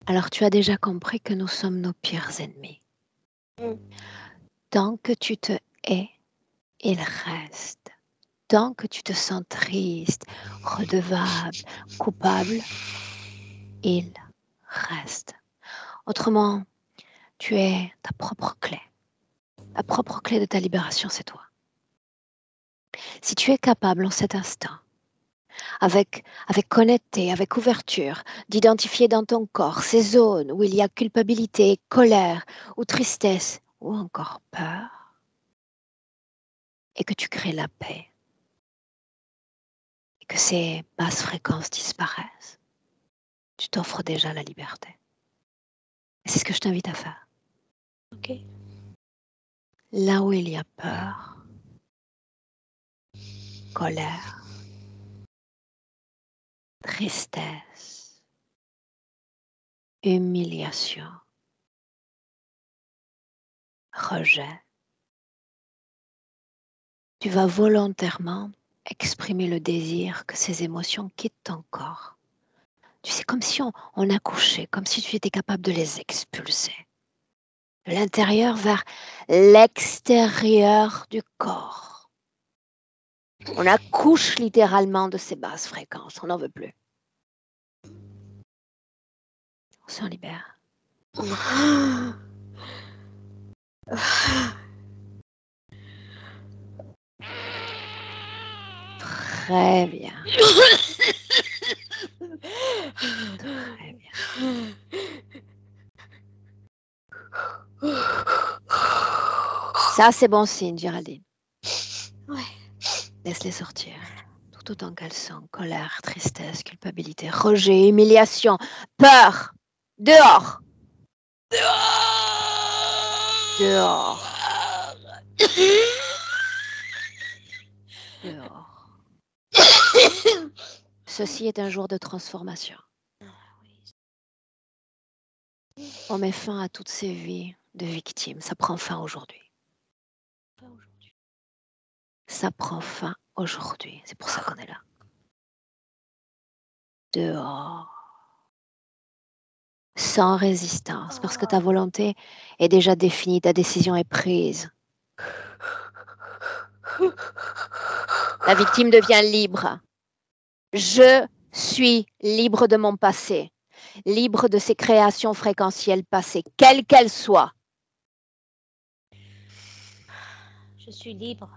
Alors tu as déjà compris que nous sommes nos pires ennemis. Mm. Tant que tu te hais, il reste. Tant que tu te sens triste, redevable, coupable, il reste. Autrement, tu es ta propre clé. La propre clé de ta libération, c'est toi. Si tu es capable en cet instant, avec honnêteté, avec ouverture, d'identifier dans ton corps ces zones où il y a culpabilité, colère ou tristesse ou encore peur, et que tu crées la paix, et que ces basses fréquences disparaissent, tu t'offres déjà la liberté. Et c'est ce que je t'invite à faire. Ok. Là où il y a peur, colère, tristesse, humiliation, rejet, tu vas volontairement exprimer le désir que ces émotions quittent ton corps. Tu sais, comme si on accouchait, comme si tu étais capable de les expulser. De l'intérieur vers l'extérieur du corps. On accouche littéralement de ces basses fréquences, on n'en veut plus. On s'en libère. Très bien. Très bien. Ça, c'est bon signe, Géraldine. Ouais. Laisse-les sortir. Tout autant qu'elles sont. Colère, tristesse, culpabilité, rejet, humiliation, peur. Dehors. Dehors. Dehors. Ceci est un jour de transformation. On met fin à toutes ces vies de victimes. Ça prend fin aujourd'hui. Ça prend fin aujourd'hui. C'est pour ça qu'on est là. Dehors. Sans résistance, parce que ta volonté est déjà définie, ta décision est prise. La victime devient libre. Je suis libre de mon passé, libre de ses créations fréquentielles passées, quelles qu'elles soient. Je suis libre.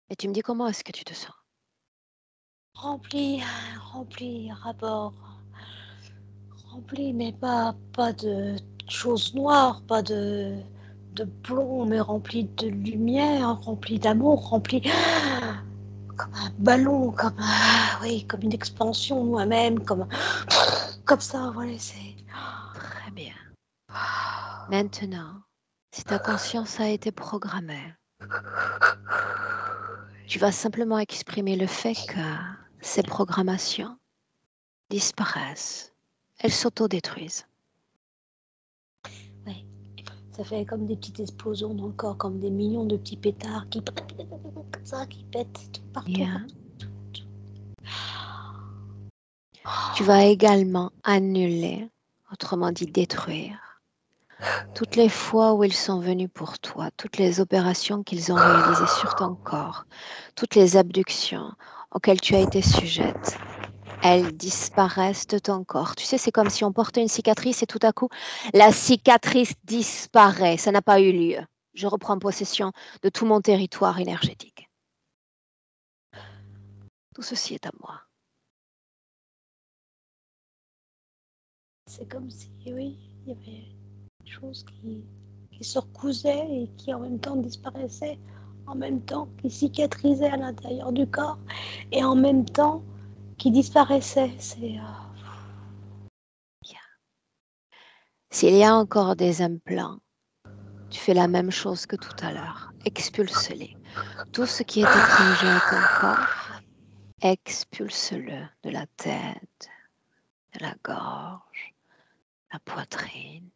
Et tu me dis comment est-ce que tu te sens? Rempli, rapport. Rempli, mais pas de choses noires, pas de plomb, mais rempli de lumière, rempli d'amour, rempli comme un ballon, comme une expansion de moi-même, comme ça, voilà, c'est... Très bien. Maintenant, si ta conscience a été programmée, tu vas simplement exprimer le fait que ces programmations disparaissent. Elles s'autodétruisent. Ouais. Ça fait comme des petites explosions dans le corps, comme des millions de petits pétards qui pètent, comme ça, qui pètent tout partout. Bien. Tu vas également annuler, autrement dit détruire, toutes les fois où ils sont venus pour toi, toutes les opérations qu'ils ont réalisées sur ton corps, toutes les abductions auxquelles tu as été sujette. Elles disparaissent de ton corps. Tu sais, c'est comme si on portait une cicatrice et tout à coup, la cicatrice disparaît. Ça n'a pas eu lieu. Je reprends possession de tout mon territoire énergétique. Tout ceci est à moi. C'est comme si, oui, il y avait des choses qui se recousaient et qui en même temps disparaissaient, en même temps qui cicatrisaient à l'intérieur du corps et en même temps qui disparaissaient. C'est Bien. S'il y a encore des implants, tu fais la même chose que tout à l'heure. Expulse-les. Tout ce qui est étranger à ton corps, expulse-le de la tête, de la gorge, la poitrine,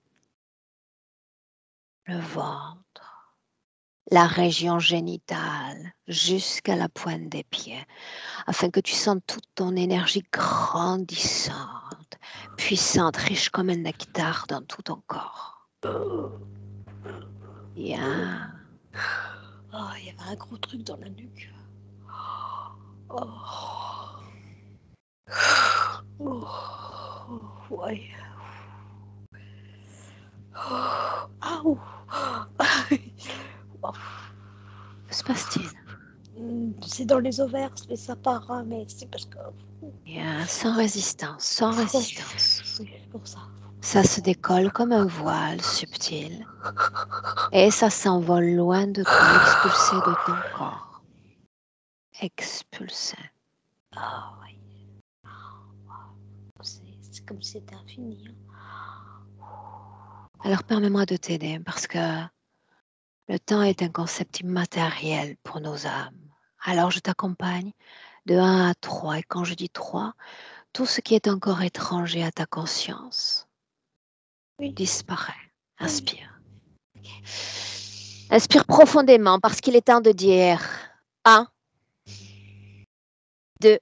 le ventre, la région génitale, jusqu'à la pointe des pieds, afin que tu sentes toute ton énergie grandissante, puissante, riche comme un nectar dans tout ton corps. Bien. oh, il y avait un gros truc dans la nuque. Oh. Oh. Ouais. Oh. Oh. Que se passe-t-il? C'est dans les ovaires, mais ça part, hein, mais c'est parce que... Bien, sans résistance, sans résistance. Oui, c'est pour ça. Ça se décolle comme un voile subtil et ça s'envole loin de toi, expulsé de ton corps. Expulsé. Ah oui. C'est comme si c'était infini. Hein. Alors permets-moi de t'aider parce que le temps est un concept immatériel pour nos âmes. Alors je t'accompagne de 1 à 3 et quand je dis 3, tout ce qui est encore étranger à ta conscience Oui. disparaît. Inspire. Inspire profondément parce qu'il est temps de dire 1, 2,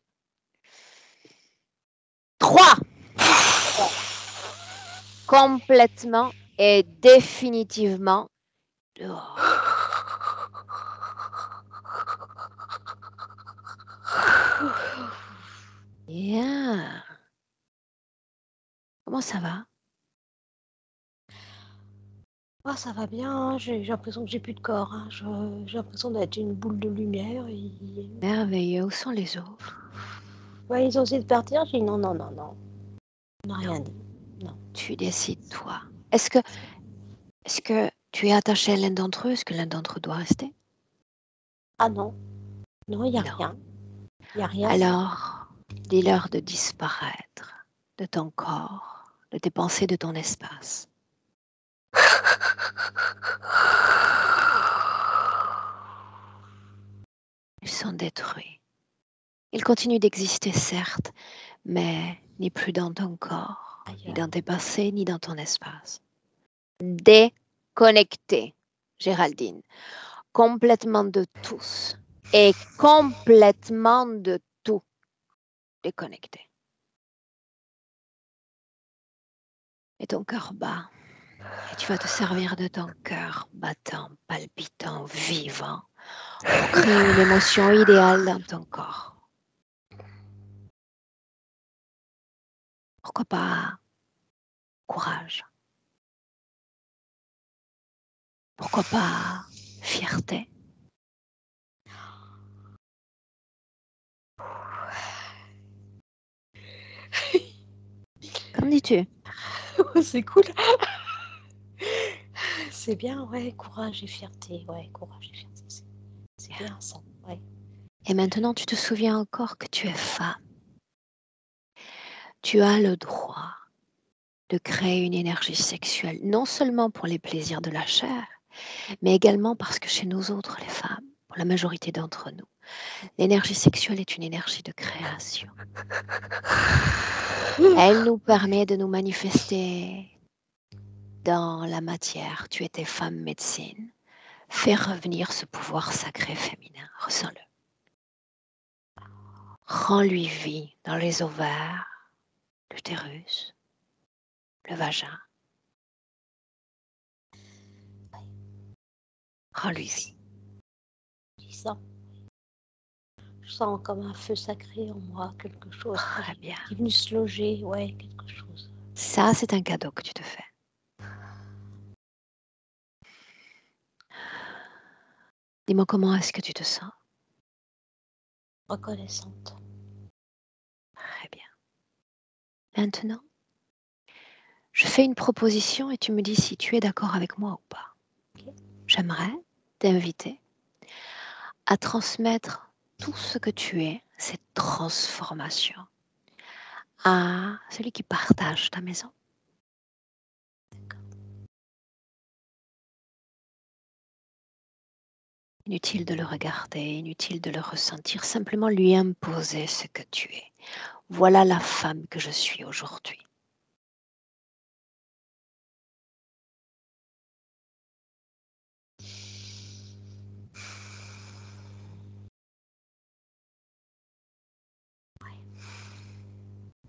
3. Complètement et définitivement dehors. Bien. Comment ça va? Ah, ça va bien, j'ai l'impression que j'ai plus de corps. Hein. J'ai l'impression d'être une boule de lumière. Merveilleux. Où sont les autres? Ouais, ils ont essayé de partir, j'ai dit non, non, non, non. On n'a rien dit. Non. Tu décides, toi. Est-ce que tu es attaché à l'un d'entre eux? Est-ce que l'un d'entre eux doit rester? Ah non, non, il n'y a Non. rien. Il n'y a rien. Alors, dis-leur de disparaître de ton corps, de tes pensées, de ton espace. Ils sont détruits. Ils continuent d'exister, certes, mais ni plus dans ton corps, ni dans tes pensées, ni dans ton espace. Déconnectés, Géraldine, complètement de tous et complètement de tout. Déconnecté. Et ton cœur bat. Et tu vas te servir de ton cœur battant, palpitant, vivant, pour créer une émotion idéale dans ton corps. Pourquoi pas courage? Pourquoi pas fierté? Qu'en dis-tu? C'est cool. C'est bien, ouais, courage et fierté. Ouais, courage et fierté. C'est bien ça, ouais. Et maintenant, tu te souviens encore que tu es femme. Tu as le droit de créer une énergie sexuelle, non seulement pour les plaisirs de la chair, mais également parce que chez nous autres, les femmes, pour la majorité d'entre nous, l'énergie sexuelle est une énergie de création. Elle nous permet de nous manifester dans la matière. Tu étais femme médecine. Fais revenir ce pouvoir sacré féminin. Ressens-le. Rends-lui vie dans les ovaires, l'utérus, le vagin. Rends-lui vie. Je sens comme un feu sacré en moi, quelque chose Très bien. qui est venu se loger, ouais, quelque chose. Ça, c'est un cadeau que tu te fais. Dis-moi comment est-ce que tu te sens? Reconnaissante. Très bien. Maintenant, je fais une proposition et tu me dis si tu es d'accord avec moi ou pas. Okay. J'aimerais t'inviter à transmettre tout ce que tu es, cette transformation, à celui qui partage ta maison. Inutile de le regarder, inutile de le ressentir, simplement lui imposer ce que tu es. Voilà la femme que je suis aujourd'hui.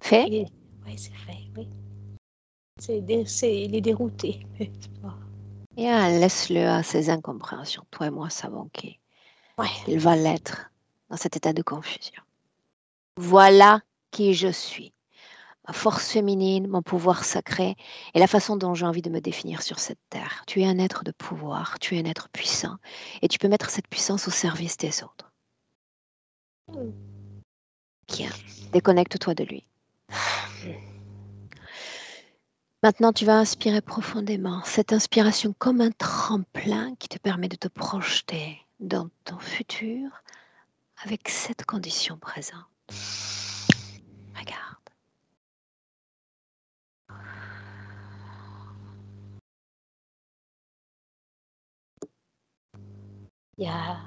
Fait? Oui, c'est fait, oui. Il est dérouté. Bien, laisse-le à ses incompréhensions. Toi et moi savons qu'il va l'être dans cet état de confusion. Voilà qui je suis. Ma force féminine, mon pouvoir sacré et la façon dont j'ai envie de me définir sur cette terre. Tu es un être de pouvoir, tu es un être puissant et tu peux mettre cette puissance au service des autres. Bien, déconnecte-toi de lui. Maintenant, tu vas inspirer profondément. Cette inspiration comme un tremplin qui te permet de te projeter dans ton futur avec cette condition présente. Regarde. Il y a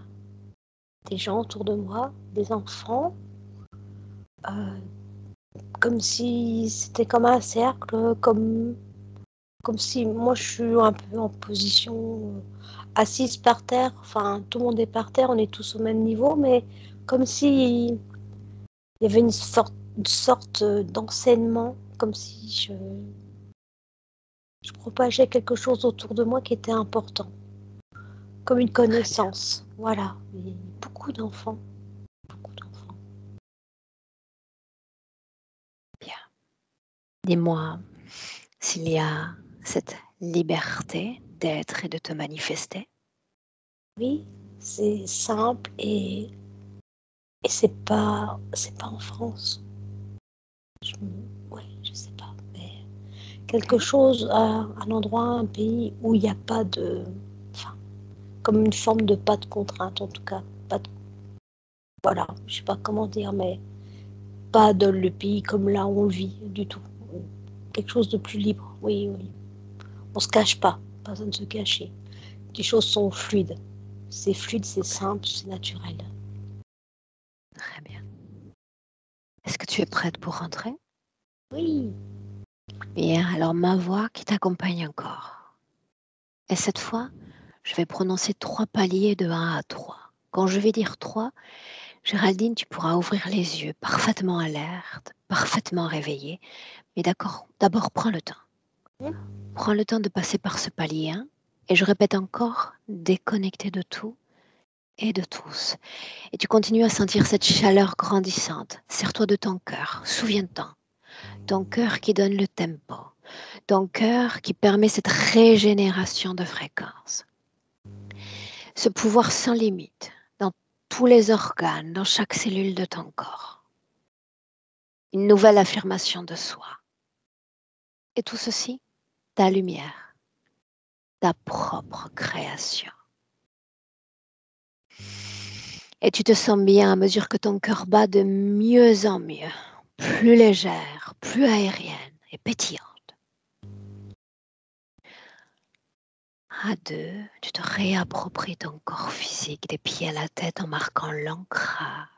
des gens autour de moi, des enfants, comme si c'était comme un cercle, comme comme si moi je suis un peu en position assise par terre. Enfin, tout le monde est par terre, on est tous au même niveau, mais comme si il y avait une sorte d'enseignement, comme si je propageais quelque chose autour de moi qui était important, comme une Très bien. connaissance. Voilà. Et beaucoup d'enfants, beaucoup d'enfants. Bien. Dis-moi s'il y a cette liberté d'être et de te manifester. Oui, c'est simple et c'est pas en France. Je, ouais, je sais pas, mais quelque Ok. chose, un endroit, un pays où il n'y a pas de, enfin, comme une forme de pas de contrainte en tout cas, pas de, voilà, je sais pas comment dire, mais pas de le pays comme là où on vit du tout. Quelque chose de plus libre, oui, oui. On se cache pas besoin de se cacher. Les choses sont fluides. C'est fluide, c'est simple, c'est naturel. Très bien. Est-ce que tu es prête pour rentrer? Oui, Bien, alors ma voix qui t'accompagne encore. Et cette fois, je vais prononcer 3 paliers de 1 à 3. Quand je vais dire 3, Géraldine, tu pourras ouvrir les yeux parfaitement alerte, parfaitement réveillée. Mais d'accord, d'abord prends le temps. Prends le temps de passer par ce palier 1. Et je répète encore, déconnecté de tout et de tous. Et tu continues à sentir cette chaleur grandissante. Serre-toi de ton cœur, souviens-t'en. Ton cœur qui donne le tempo. Ton cœur qui permet cette régénération de fréquences. Ce pouvoir sans limite dans tous les organes, dans chaque cellule de ton corps. Une nouvelle affirmation de soi. Et tout ceci, ta lumière, ta propre création. Et tu te sens bien à mesure que ton cœur bat de mieux en mieux, plus légère, plus aérienne et pétillante. À 2, tu te réappropries ton corps physique des pieds à la tête en marquant l'ancrage.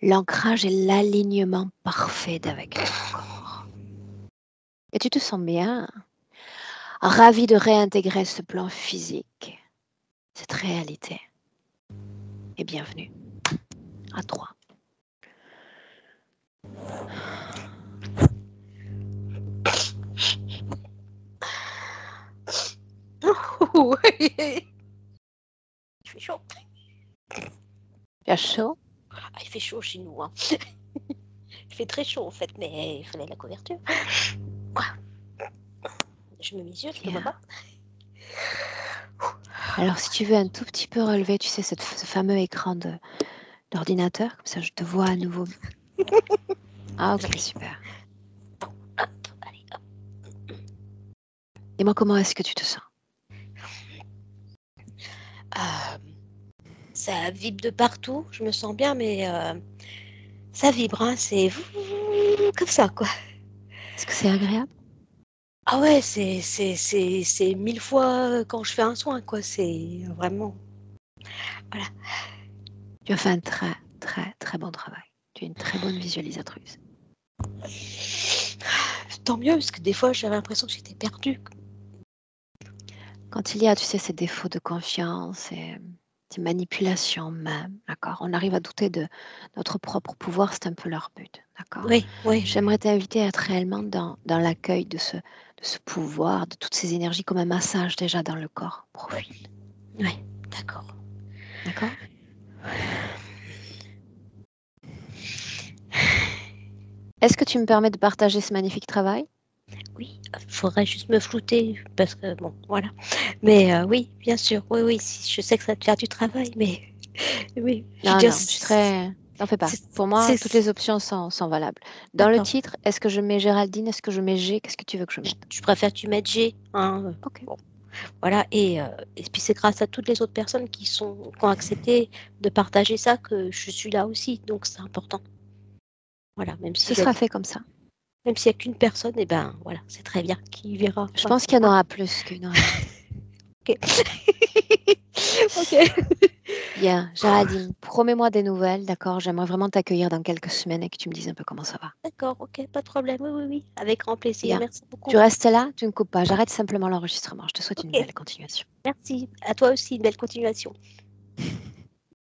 L'ancrage est l'alignement parfait avec ton corps. Et tu te sens bien, ravi de réintégrer ce plan physique, cette réalité. Et bienvenue à 3. il fait chaud. Tu as chaud? Ah, il fait chaud chez nous. Hein. Il fait très chaud en fait, mais il fallait la couverture. Je me mesure, je ne vois Bien. pas. Alors si tu veux un tout petit peu relever, tu sais, ce fameux écran d'ordinateur, comme ça je te vois à nouveau. Ah ok, super. Hop, allez, hop. Dis-moi comment est-ce que tu te sens? Euh, ça vibre de partout, je me sens bien, mais ça vibre, hein, c'est comme ça, quoi. Est-ce que c'est agréable? Ah ouais, c'est 1000 fois quand je fais un soin, quoi. C'est vraiment. Voilà. Tu as fait un très, très, très bon travail. Tu es une très bonne visualisatrice. Tant mieux, parce que des fois, j'avais l'impression que j'étais perdue. Quand il y a, tu sais, ces défauts de confiance et ces manipulations même, d'accord? On arrive à douter de notre propre pouvoir, c'est un peu leur but, d'accord? Oui, oui, J'aimerais t'inviter à être réellement dans l'accueil de ce pouvoir, de toutes ces énergies, comme un massage déjà dans le corps. Profite, oui, d'accord. d'accord? Est-ce que tu me permets de partager ce magnifique travail? Oui, il faudrait juste me flouter, parce que bon, voilà. Mais oui, bien sûr, oui, oui, je sais que ça va te faire du travail, mais oui, je veux Non, dire, non, je suis très... T'en fais pas. Pour moi, toutes c'est- les options sont valables. Dans le d'accord. titre, est-ce que je mets Géraldine? Est-ce que je mets G? Qu'est-ce que tu veux que je mette? Je préfère que tu mettes G, hein, Ok. bon, voilà, et puis c'est grâce à toutes les autres personnes qui ont accepté de partager ça que je suis là aussi, donc c'est important. Voilà, Ce sera fait comme ça. même s'il y a qu'une personne, et ben voilà, c'est très bien qui verra. Je Enfin, pense qu'il y en hein, aura plus qu'une en réalité. ok. Ok. Bien, Géraldine, promets-moi des nouvelles, d'accord? J'aimerais vraiment t'accueillir dans quelques semaines et que tu me dises un peu comment ça va. D'accord, ok, pas de problème. Oui, oui, oui, avec grand plaisir. Bien. Merci Tu beaucoup. restes là, tu ne coupes pas. J'arrête simplement l'enregistrement. Je te souhaite une Ok, belle continuation. merci. À toi aussi, belle continuation.